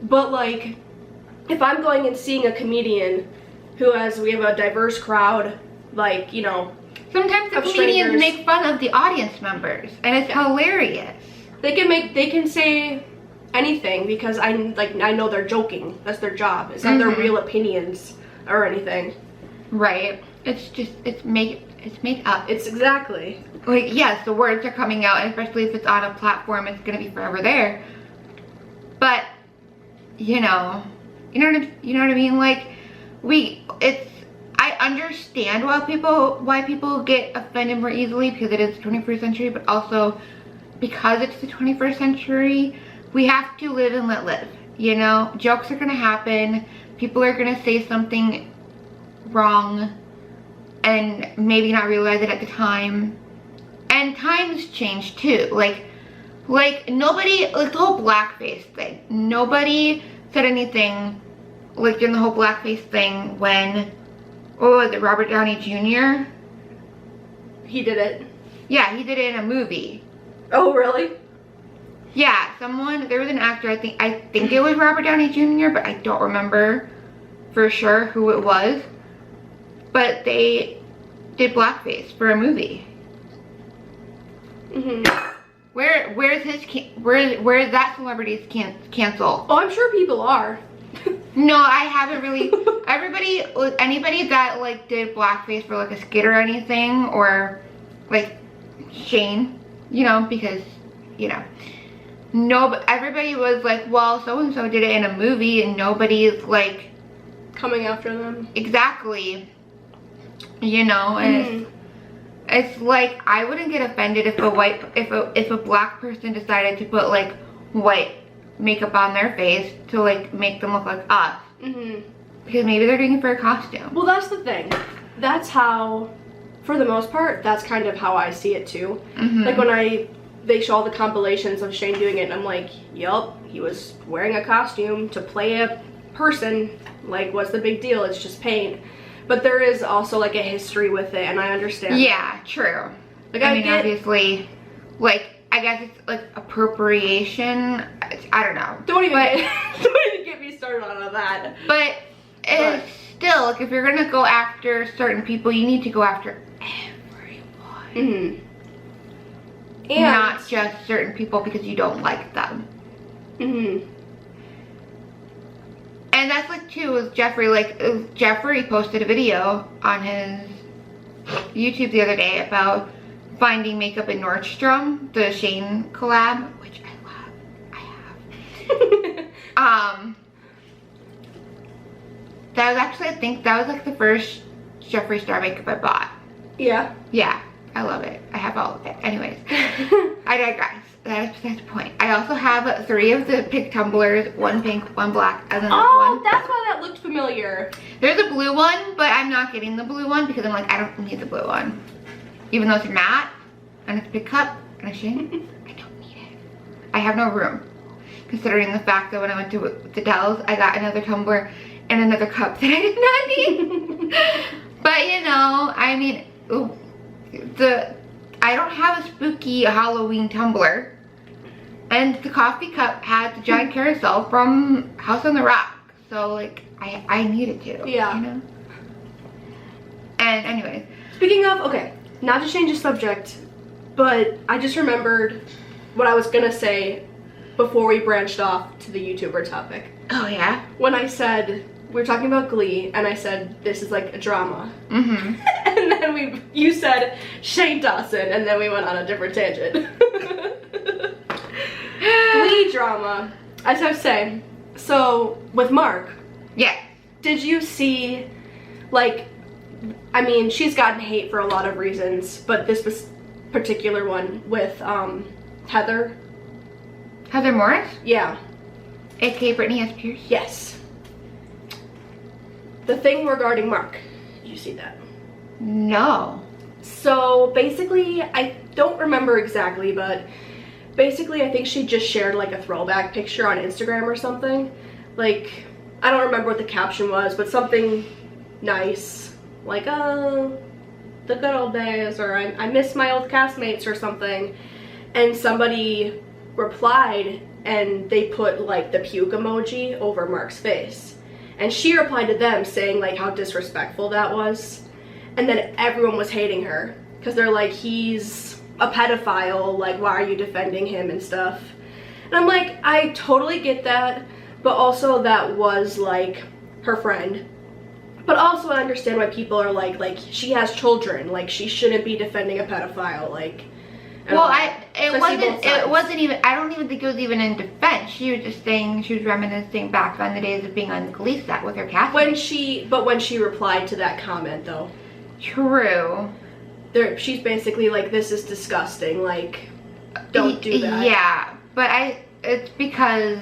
But like, if I'm going and seeing a comedian we have a diverse crowd, like, you know, sometimes the comedians make fun of the audience members, and it's hilarious. They can say anything because I know they're joking. That's their job. It's not their real opinions or anything. Right. It's made up. It's exactly. Like, yes, the words are coming out, and especially if it's on a platform, it's gonna be forever there. But you know what I mean? Like, I understand why people get offended more easily because it is the 21st century, but also because it's the 21st century, we have to live and let live. You know, jokes are gonna happen. People are gonna say something wrong and maybe not realize it at the time. And times change too. Like nobody, like the whole blackface thing. Nobody said anything like during the whole blackface thing when, what was it, Robert Downey Jr.? He did it. Yeah, he did it in a movie. Oh, really? Yeah, there was an actor, I think it was Robert Downey Jr., but I don't remember for sure who it was. But they did blackface for a movie. Where's that celebrity's cancel? Oh, I'm sure people are. No, I haven't really. Anybody that like did blackface for like a skit or anything, or like Shane you know, because, you know, everybody was like, well, so-and-so did it in a movie, and nobody's like coming after them. Exactly. You know, and it's like, I wouldn't get offended if a black person decided to put like white makeup on their face to like make them look like us. Because maybe they're doing it for a costume. Well, that's the thing. That's how, for the most part, that's kind of how I see it too. Like when they show all the compilations of Shane doing it, and I'm like, yup, he was wearing a costume to play a person. Like, what's the big deal? It's just paint. But there is also like a history with it, and I understand. Yeah, true. Like, I mean, obviously, like, I guess it's like appropriation. I don't know. Don't even get me started on that. But it's still, like, if you're gonna go after certain people, you need to go after everyone. And not just certain people because you don't like them. And that's like too with Jeffrey. Like, Jeffrey posted a video on his YouTube the other day about finding makeup in Nordstrom, the Shane collab, which I love. I have. That was actually, I think that was like the first Jeffree Star makeup I bought. Yeah. Yeah, I love it. I have all of it. Anyways, I digress. That's the point. I also have 3 of the pink tumblers, 1 pink, 1 black, and then one. That's why that looked familiar. There's a blue one, but I'm not getting the blue one because I'm like, I don't need the blue one. Even though it's matte, and it's a big cup, and a Shane, I don't need it. I have no room. Considering the fact that when I went to the Dells, I got another tumbler and another cup that I did not need. But you know, I mean, I don't have a spooky Halloween tumbler. And the coffee cup had the giant carousel from House on the Rock. So like, I needed to. Yeah. You know? And anyways. Speaking of, okay, not to change the subject, but I just remembered what I was gonna say before we branched off to the YouTuber topic. Oh yeah? When I said, we were talking about Glee, and I said, this is like a drama. And then you said Shane Dawson, and then we went on a different tangent. Glee drama. I just have to say, so with Mark. Yeah. Did you see, like, I mean, she's gotten hate for a lot of reasons, but this particular one with Heather. Heather Morris? Yeah. AKA Britney Spears? Yes. The thing regarding Mark. Did you see that? No. So basically, I don't remember exactly, but basically I think she just shared like a throwback picture on Instagram or something. Like, I don't remember what the caption was, but something nice. Like, oh, the good old days, or I miss my old castmates or something. And somebody replied, and they put like the puke emoji over Mark's face. And she replied to them saying like how disrespectful that was. And then everyone was hating her because they're like, he's a pedophile, like why are you defending him and stuff. And I'm like, I totally get that, but also that was like her friend. But also I understand why people are like she has children, like she shouldn't be defending a pedophile, like. Well, it wasn't even, I don't even think it was even in defense. She was just saying, she was reminiscing back on the days of being on the Glee set with her cast. When she replied to that comment though. True. She's basically like, this is disgusting, like, don't do that. Yeah, but it's because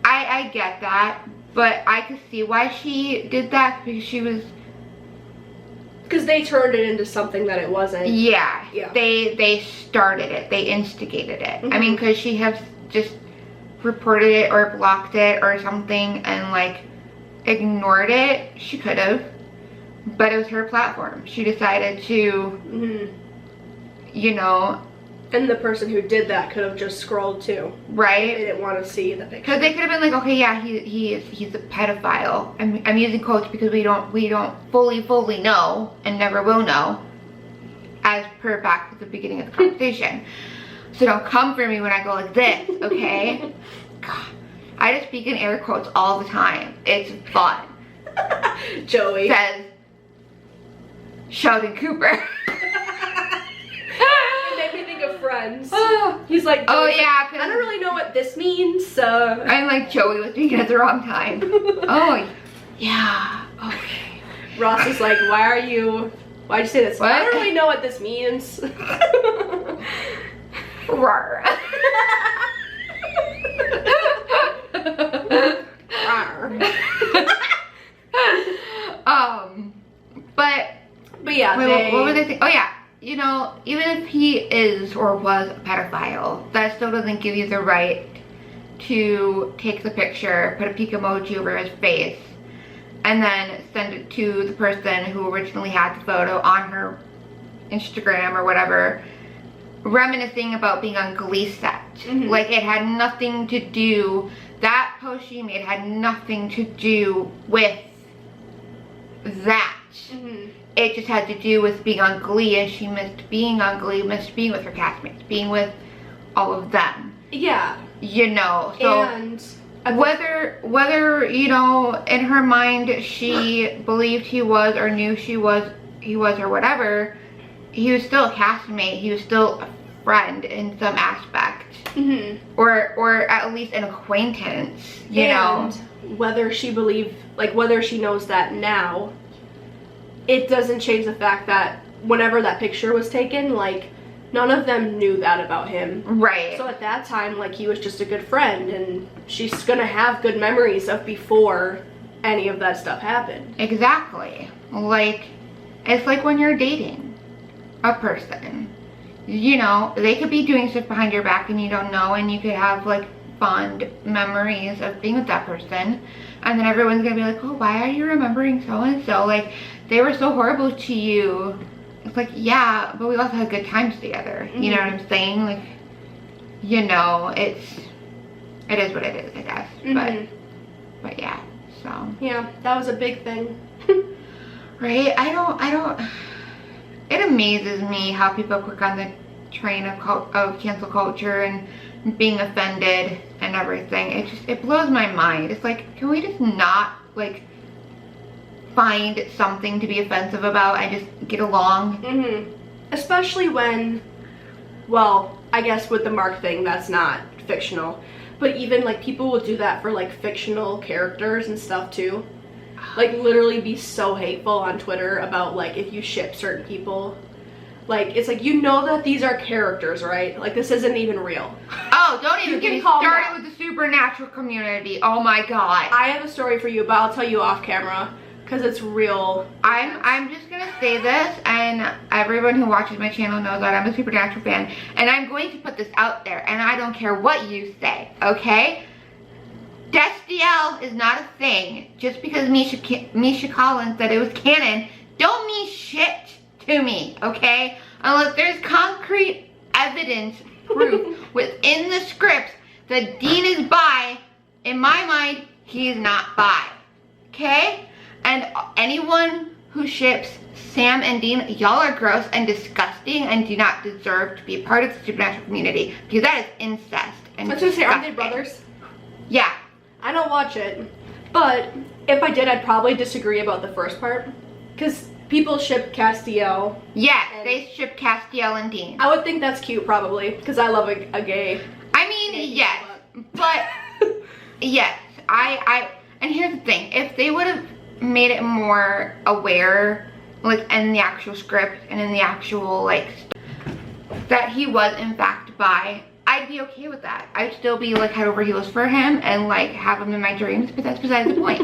I get that, but I could see why she did that, because she was... Because they turned it into something that it wasn't. Yeah. They started it. They instigated it. I mean, because she has just reported it or blocked it or something and like ignored it. She could have, but it was her platform. She decided to, you know. And the person who did that could have just scrolled too. Right. They didn't want to see the picture. Because they could have been like, okay, yeah, he's a pedophile. I'm using quotes because we don't fully know and never will know, as per back at the beginning of the conversation. So don't come for me when I go like this, okay? God, I just speak in air quotes all the time. It's fun. Joey says Sheldon Cooper. friends. Oh, He's like, oh Joey's yeah, like, I don't really know what this means. I'm like, Joey was speaking at the wrong time. Oh, yeah. Okay. Ross is like, why'd you say this? What? I don't really know what this means. Rawr. But yeah, wait, what were they saying? Oh yeah, you know, even if he is or was a pedophile, that still doesn't give you the right to take the picture, put a peek emoji over his face, and then send it to the person who originally had the photo on her Instagram or whatever, reminiscing about being on Glee set. Like, it had nothing to do, that post she made had nothing to do with that. It just had to do with being on Glee, and she missed being on Glee, missed being with her castmates, being with all of them. Yeah. You know, so and whether you know, in her mind she believed he was or knew he was or whatever, he was still a castmate, he was still a friend in some aspect. Or at least an acquaintance, you know. Whether she knows that now, it doesn't change the fact that whenever that picture was taken, like, none of them knew that about him. Right. So at that time, like, he was just a good friend, and she's gonna have good memories of before any of that stuff happened. Exactly. Like, it's like when you're dating a person. You know, they could be doing stuff behind your back and you don't know, and you could have, like, fond memories of being with that person, and then everyone's gonna be like, oh, why are you remembering so-and-so? Like, they were so horrible to you. It's like, yeah, but we also had good times together. You know what I'm saying? Like, you know, it is what it is, I guess. But yeah, so. Yeah, that was a big thing. Right? I don't, it amazes me how people click on the train of cancel culture and being offended and everything. It blows my mind. It's like, can we just not, like, find something to be offensive about and just get along? Especially when, well, I guess with the Mark thing, that's not fictional, but even, like, people will do that for, like, fictional characters and stuff too. Like, literally be so hateful on Twitter about, like, if you ship certain people. Like, it's like, you know that these are characters, right? Like, this isn't even real. Oh, don't even get me started with the supernatural community. Oh my god. I have a story for you, but I'll tell you off camera, because it's real. I'm just gonna say this, and everyone who watches my channel knows that I'm a supernatural fan, and I'm going to put this out there, and I don't care what you say, okay? Destiel is not a thing. Just because Misha Collins said it was canon, don't mean shit to me, okay? Unless there's concrete evidence, proof within the scripts that Dean is bi, in my mind, he's not bi, okay? And anyone who ships Sam and Dean, y'all are gross and disgusting and do not deserve to be a part of the supernatural community, because that is incest and let's just say, aren't they brothers? Yeah. I don't watch it, but if I did, I'd probably disagree about the first part, because people ship Castiel. Yes, they ship Castiel and Dean. I would think that's cute, probably, because I love a gay. I mean, yes, but yes, and here's the thing, if they would have made it more aware, like, in the actual script and in the actual, like, that he was in fact bi, I'd be okay with that. I'd still be, like, head over heels for him and, like, have him in my dreams, but that's besides the point.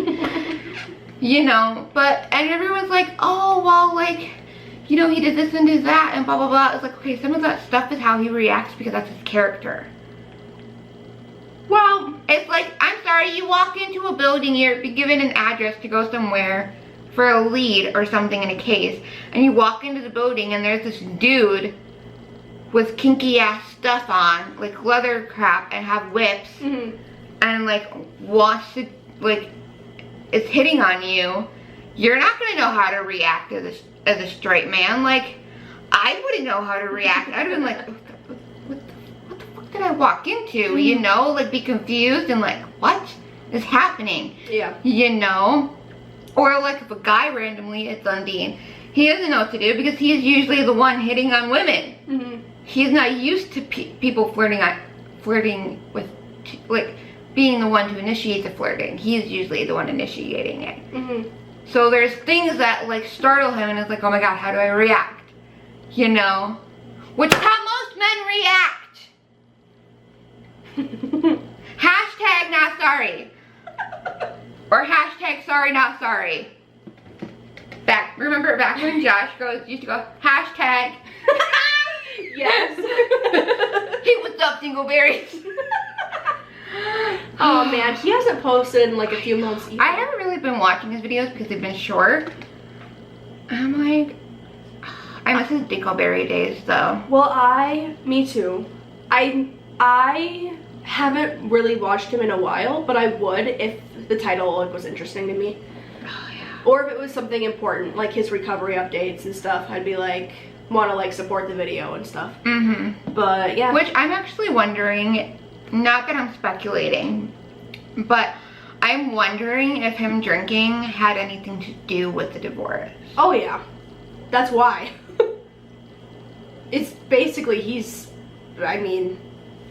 You know, and everyone's like, oh, well, like, you know, he did this and did that and blah, blah, blah. It's like, okay, some of that stuff is how he reacts because that's his character. Well, it's like, I'm sorry, you walk into a building, you're given an address to go somewhere for a lead or something in a case, and you walk into the building and there's this dude with kinky ass stuff on, like leather crap, and have whips, and like wants to, like, is hitting on you, you're not gonna know how to react as a straight man. Like, I wouldn't know how to react. I'd have been like, what the fuck did I walk into? You know, like, be confused and like, what is happening? Yeah. You know? Or like if a guy randomly hits on Dean, he doesn't know what to do because he is usually the one hitting on women. he's not used to people flirting with, like, being the one to initiate the flirting. He's usually the one initiating it. Mm-hmm. So there's things that like startle him, and it's like, oh my god, how do I react? You know, which is how most men react. Hashtag not sorry, or hashtag sorry not sorry. Remember back when Josh used to go hashtag. Yes. He was up dingleberries. Oh man, he hasn't posted in like a few months either. I haven't really been watching his videos because they've been short. I'm like, I miss his dingleberry days though. Well, me too. I haven't really watched him in a while, but I would if the title like was interesting to me. Oh yeah. Or if it was something important, like his recovery updates and stuff, I'd be like, want to like support the video and stuff. Mm-hmm. But yeah. Which I'm actually wondering, not that I'm speculating, but I'm wondering if him drinking had anything to do with the divorce. Oh yeah. That's why. It's basically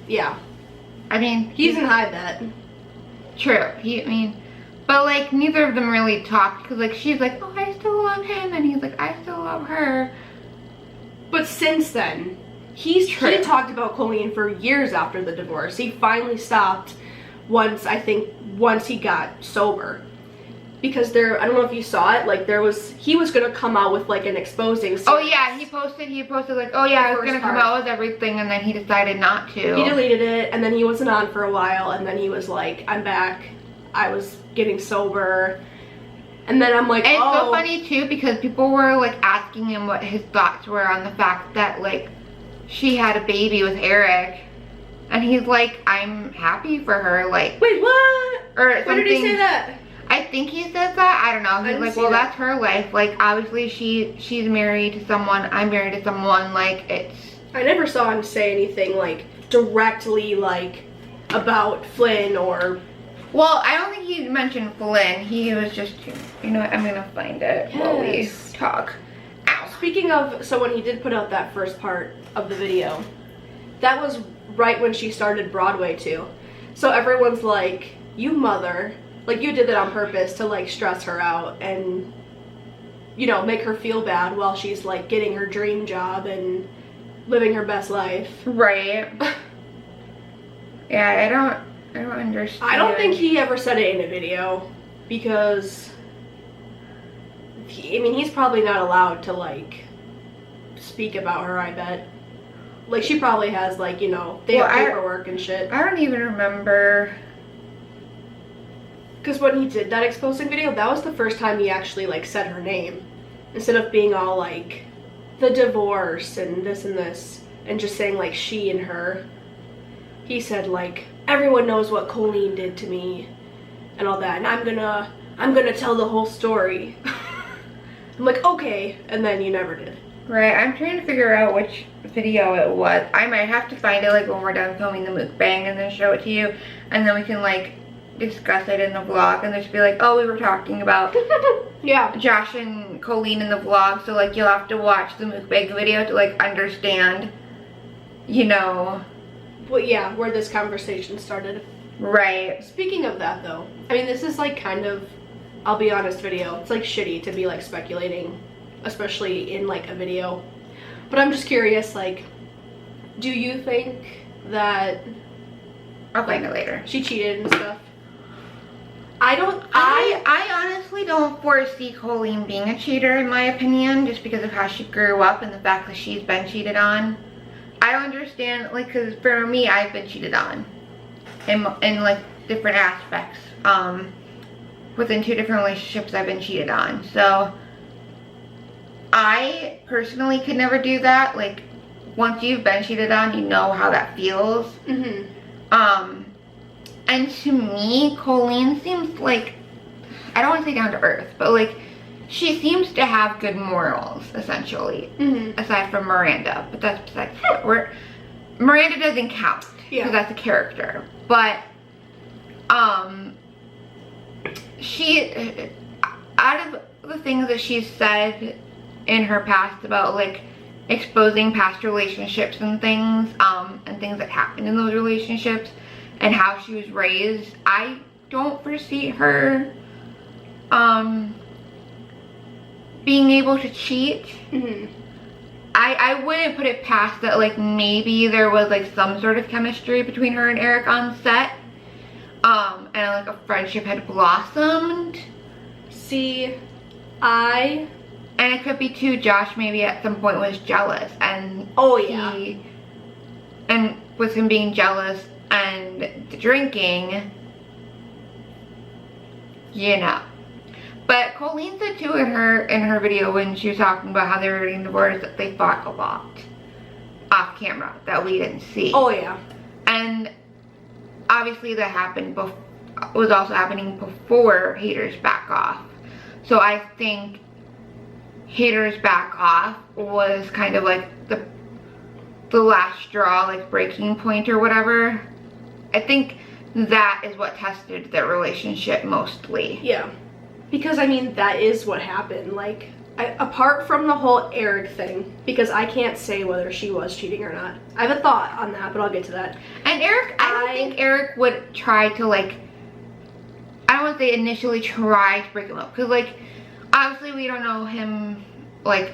yeah. I mean, He's in high bet. true. But like neither of them really talked, because like she's like, oh, I still love him, and he's like, I still love her. But since then, True. he talked about Colleen for years after the divorce. He finally stopped once he got sober. Because I don't know if you saw it, like he was gonna come out with like an exposing series. Oh yeah, he posted like, oh yeah, I was gonna come out with everything, and then he decided not to. He deleted it, and then he wasn't on for a while, and then he was like, I'm back. I was getting sober. And then I'm like, and it's so funny too, because people were like asking him what his thoughts were on the fact that like she had a baby with Eric, and he's like, I'm happy for her, like. Wait, what? Or when something. did he say that? I think he said that. I don't know. He's like, well, that's her life. Like, obviously she's married to someone. I'm married to someone. Like, it's. I never saw him say anything like directly like about Flynn or. Well, I don't think he mentioned Flynn. He was just, you know what, I'm gonna find it while we talk. Ow. Speaking of, so when he did put out that first part of the video, that was right when she started Broadway too. So everyone's like, you mother, like you did that on purpose to like stress her out and, you know, make her feel bad while she's like getting her dream job and living her best life. Right. Yeah, I don't understand. I don't think he ever said it in a video because he's probably not allowed to like speak about her, I bet. Like she probably has like, you know, they have paperwork and shit. I don't even remember. Because when he did that exposing video, that was the first time he actually like said her name. Instead of being all like the divorce and this and just saying like she and her. He said like, everyone knows what Colleen did to me and all that, and I'm gonna tell the whole story. I'm like, okay, and then you never did. Right, I'm trying to figure out which video it was. I might have to find it like when we're done filming the mukbang and then show it to you, and then we can like discuss it in the vlog and just be like, oh, we were talking about yeah, Josh and Colleen in the vlog, so like you'll have to watch the mukbang video to like understand, you know. Well, yeah, where this conversation started. Right. Speaking of that though, I mean, this is like kind of, I'll be honest, video. It's like shitty to be like speculating, especially in like a video. But I'm just curious, like, do you think that I'll find it later. she cheated and stuff? I honestly don't foresee Colleen being a cheater, in my opinion, just because of how she grew up and the fact that she's been cheated on. I don't understand, like, because for me, I've been cheated on in like different aspects. Within 2 different relationships, I've been cheated on. So I personally could never do that. Like, once you've been cheated on, you know how that feels. Mm-hmm. And to me, Colleen seems like, I don't want to say down to earth, but like, she seems to have good morals, essentially. Mm-hmm. Aside from Miranda, but that's besides Miranda doesn't count, because that's a character. But she, out of the things that she's said in her past about like exposing past relationships and things that happened in those relationships and how she was raised. I don't foresee her being able to cheat. I wouldn't put it past that, like, maybe there was like some sort of chemistry between her and Eric on set, and like a friendship had blossomed. And it could be too, Josh maybe at some point was jealous, and and with him being jealous and the drinking, you know. But Colleen said too in her video when she was talking about how they were getting divorced that they fought a lot off camera that we didn't see. And obviously that happened was also happening before Haters Back Off. So I think Haters Back Off was kind of like the last straw, like breaking point or whatever. I think that is what tested their relationship mostly. Yeah. Because, I mean, that is what happened. Like, apart from the whole Eric thing, because I can't say whether she was cheating or not. I have a thought on that, but I'll get to that. And Eric, I don't think Eric would try to, like, I don't want to say initially try to break him up. Because, like, obviously we don't know him, like,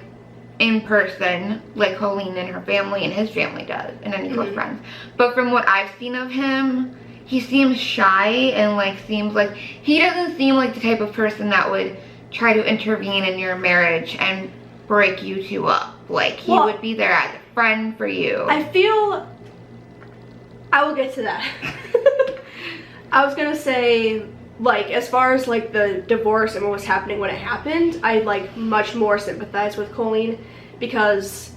in person, like Colleen and her family and his family does, and any close friends. But from what I've seen of him, he seems shy and like seems like he doesn't seem like the type of person that would try to intervene in your marriage and break you two up. Like, he would be there as a friend for you. I will get to that. I was gonna say, like, as far as like the divorce and what was happening when it happened, I like much more sympathize with Colleen because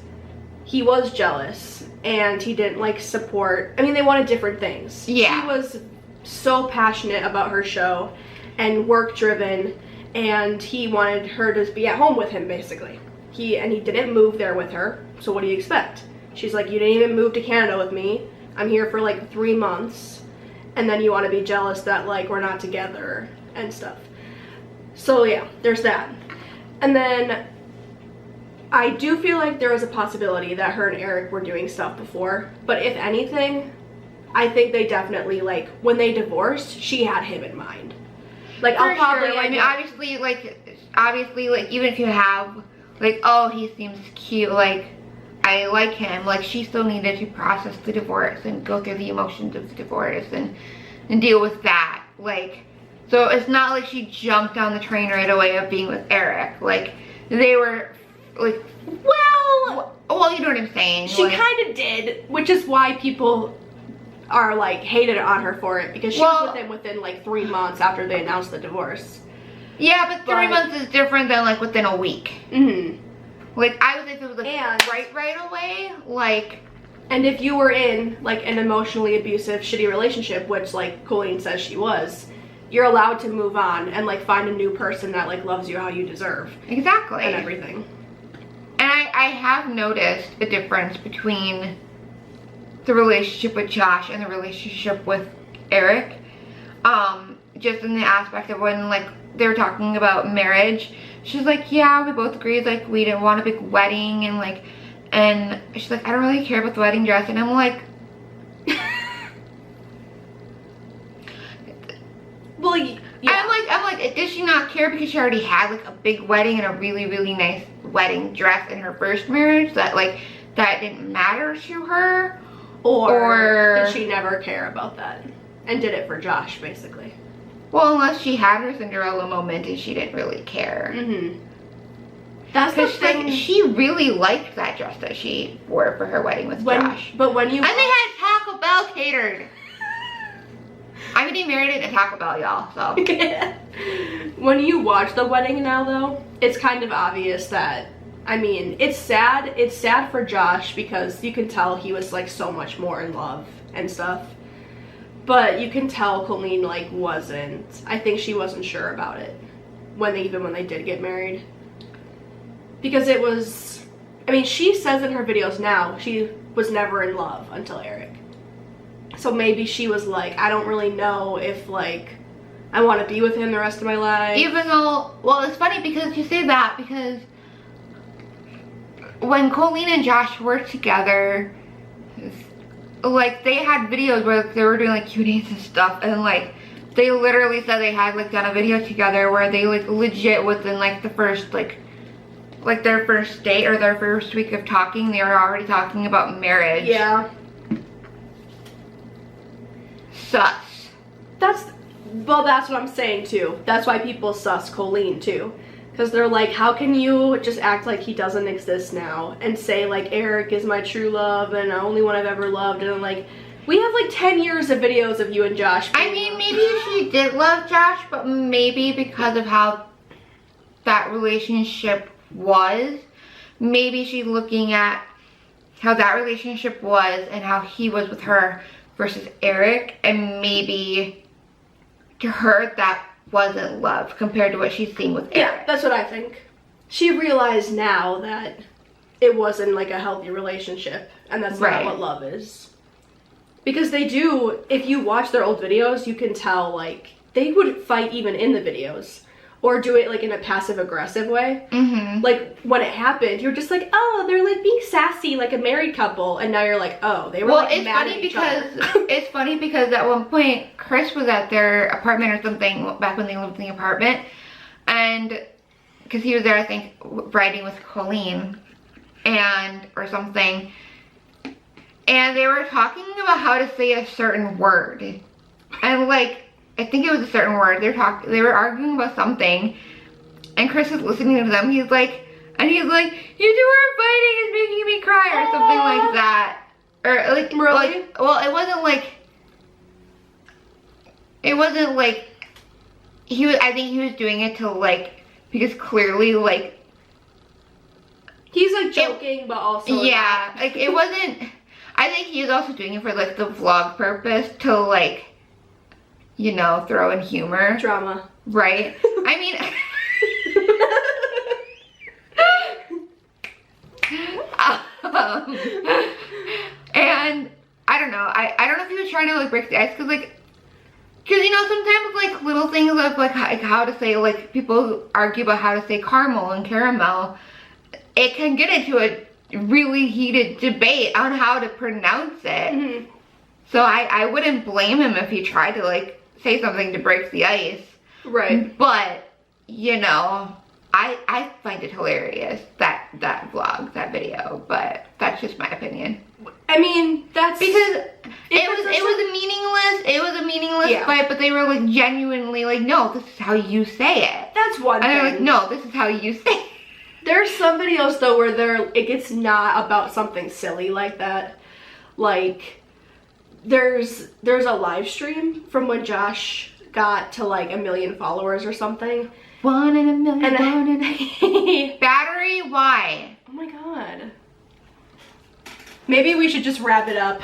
he was jealous and he didn't like support. I mean, they wanted different things. Yeah. She was so passionate about her show and work driven, and he wanted her to be at home with him basically. He didn't move there with her, so what do you expect? She's like, you didn't even move to Canada with me. I'm here for like 3 months, and then you want to be jealous that like we're not together and stuff. So yeah, there's that. And then I do feel like there was a possibility that her and Eric were doing stuff before, but if anything, I think they definitely, like, when they divorced, she had him in mind. Like, I'll probably, I mean, obviously, like, even if you have, like, oh, he seems cute, like, I like him, like, she still needed to process the divorce and go through the emotions of the divorce and deal with that. Like, so it's not like she jumped on the train right away of being with Eric. Like, they were, like, well, you know what I'm saying. She like, kind of did, which is why people are, like, hated on her for it, because she was with him within, like, 3 months after they announced the divorce. Yeah, but 3 months is different than, like, within a week. Like, I would say if it was, like, right away, like... And if you were in, like, an emotionally abusive, shitty relationship, which, like, Colleen says she was, you're allowed to move on and, like, find a new person that, like, loves you how you deserve. Exactly. And everything. And I have noticed a difference between the relationship with Josh and the relationship with Eric. Just in the aspect of when, like, they were talking about marriage. She's like, yeah, we both agreed, like, we didn't want a big wedding, and, like, and she's like, I don't really care about the wedding dress, and I'm like... Well, yeah. I'm like, does she not care because she already had, like, a big wedding and a really, really nice wedding dress in her first marriage, that, like, that didn't matter to her? Or did she never care about that and did it for Josh, basically? Well, unless she had her Cinderella moment and she didn't really care. That's the thing. Like, she really liked that dress that she wore for her wedding with Josh. But when you... And they had Taco Bell catered. I'm getting married at a Taco Bell, y'all, so. When you watch the wedding now, though, it's kind of obvious that, I mean, it's sad. It's sad for Josh because you can tell he was, like, so much more in love and stuff. But you can tell Colleen, like, wasn't. I think she wasn't sure about it even when they did get married. Because it was, I mean, she says in her videos now she was never in love until Eric. So maybe she was like, I don't really know if, like, I want to be with him the rest of my life. Even though, well, it's funny because you say that because when Colleen and Josh were together, like they had videos where they were doing like Q&As and stuff, and like they literally said they had like done a video together where they like legit within like the first like their first date or their first week of talking, they were already talking about marriage. Yeah. Sus. That's what I'm saying too. That's why people sus Colleen too. Because they're like, how can you just act like he doesn't exist now and say like Eric is my true love and the only one I've ever loved, and like we have like 10 years of videos of you and Josh. I mean, maybe she did love Josh, but maybe because of how that relationship was, maybe she's looking at how that relationship was and how he was with her versus Eric, and maybe to her that wasn't love compared to what she's seen with Eric. Yeah, that's what I think. She realized now that it wasn't like a healthy relationship, and that's not what love is. Because they do, if you watch their old videos, you can tell like they would fight even in the videos, or do it like in a passive aggressive way. Mm-hmm. Like when it happened, you're just like, oh, they're like being sassy like a married couple, and now you're like, oh, they were like mad at each other. It's funny because at one point Chris was at their apartment or something back when they lived in the apartment, and because he was there I think riding with Colleen and or something, and they were talking about how to say a certain word, and like I think it was a certain word. They were arguing about something, and Chris was listening to them. He's like, you two are fighting, it's making me cry, or something like that. Or like, really? Like, well, it wasn't like he was. I think he was doing it to like, because clearly like he's like joking, but also yeah, like it wasn't. I think he was also doing it for like the vlog purpose to like, you know, throw in humor. Drama. Right? I mean, and I don't know. I don't know if he was trying to like break the ice, because you know, sometimes like little things of like how to say, like people argue about how to say caramel and caramel. It can get into a really heated debate on how to pronounce it. Mm-hmm. So I wouldn't blame him if he tried to like say something to break the ice. Right. But, you know, I find it hilarious, that vlog, that video, but that's just my opinion. I mean, that's because it was a meaningless fight, but they were like genuinely like, no, this is how you say it. That's one thing. And they're like, no, this is how you say it. There's some videos though where it gets not about something silly like that. Like there's a live stream from when Josh got to like 1 million followers or something. 1 in a million. Battery, why? Oh my god. Maybe we should just wrap it up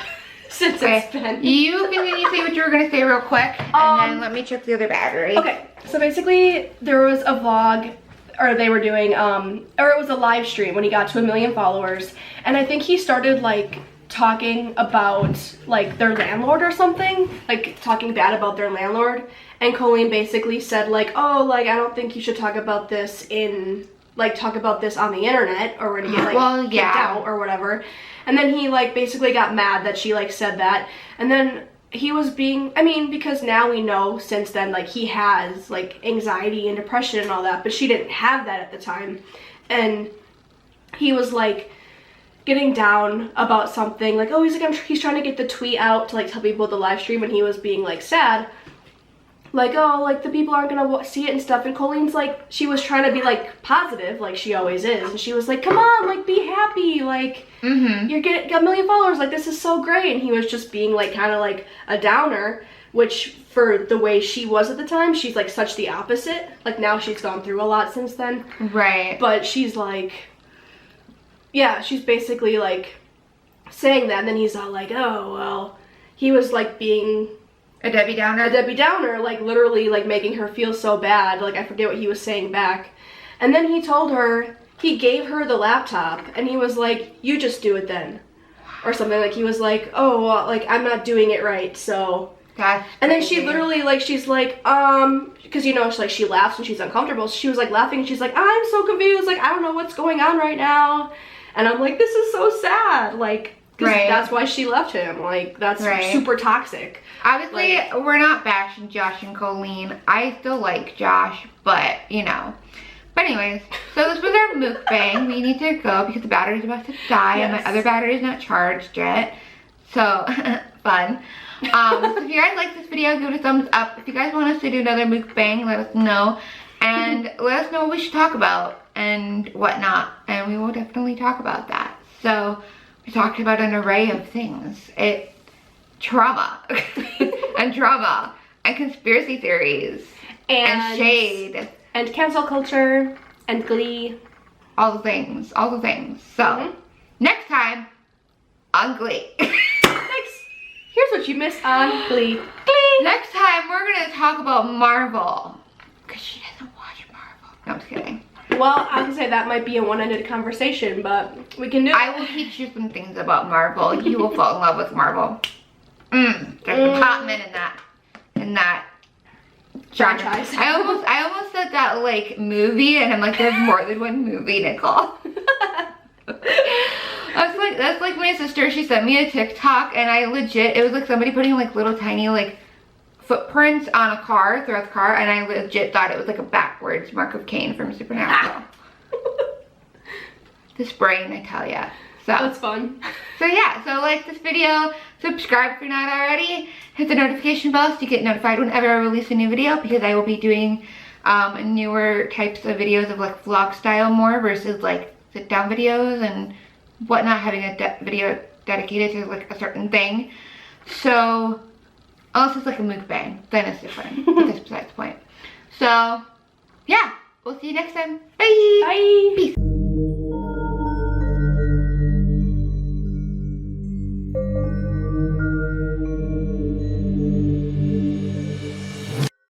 since it's been. You can say what you were gonna say real quick, and then let me check the other battery. Okay, so basically there was a vlog, or they were doing, or it was a live stream when he got to 1 million followers, and I think he started like talking about like their landlord or something, like talking bad about their landlord, and Colleen basically said like, oh, like I don't think you should talk about this on the internet, or we're gonna get like kicked out or whatever. And then he like basically got mad that she like said that, and then he was being, I mean, because now we know since then like he has like anxiety and depression and all that, but she didn't have that at the time, and he was like getting down about something, like, oh, he's trying to get the tweet out to like tell people the live stream, and he was being like sad, like, oh, like the people aren't gonna see it and stuff. And Colleen's like, she was trying to be like positive like she always is, and she was like, come on, like be happy, like you're got 1 million followers, like this is so great. And he was just being like kind of like a downer, which for the way she was at the time, she's like such the opposite. Like now she's gone through a lot since then, right? But she's like, yeah, she's basically like saying that, and then he's all like, oh, well, he was like being a Debbie Downer, like literally like making her feel so bad. Like I forget what he was saying back. And then he told her, he gave her the laptop, and he was like, you just do it then, or something. Like he was like, oh, well, like I'm not doing it right, so. That's and then she literally like, she's like, because you know, she laughs when she's uncomfortable. So she was like laughing, and she's like, I'm so confused, like I don't know what's going on right now. And I'm like, this is so sad. Like, 'cause Right. that's why she left him. Like, that's Right. super toxic. Obviously, Like- we're not bashing Josh and Colleen. I still like Josh, but, you know. But anyways, so this was our mukbang. We need to go because the battery's about to die and my Yes. other battery's not charged yet. So, fun. So if you guys like this video, give it a thumbs up. If you guys want us to do another mukbang, let us know. And let us know what we should talk about and whatnot. And we will definitely talk about that. So, we talked about an array of things. Trauma. and drama. And conspiracy theories. And shade. And cancel culture. And Glee. All the things. All the things. So, next time on Glee. Here's what you missed on Glee. Next time, we're going to talk about Marvel. Because she doesn't watch Marvel. No, I'm just kidding. Well, I would say that might be a one-ended conversation, but we can do it. I will teach you some things about Marvel. You will fall in love with Marvel. There's some hot men in that Franchise. I almost said that like movie, and I'm like, there's more than one movie, Nicole. That's like my sister. She sent me a TikTok, and I legit, it was like somebody putting like little tiny like footprints on a car throughout the car, and I legit thought it was like a backwards Mark of Cain from Supernatural. This brain, I tell ya. So That's fun. So yeah, so like this video, subscribe if you're not already, hit the notification bell so you get notified whenever I release a new video, because I will be doing newer types of videos of like vlog style more versus like sit down videos and whatnot, having a video dedicated to like a certain thing. So unless it's like a mukbang, then it's different. But that's besides the point. So yeah, we'll see you next time. Bye. Bye. Peace.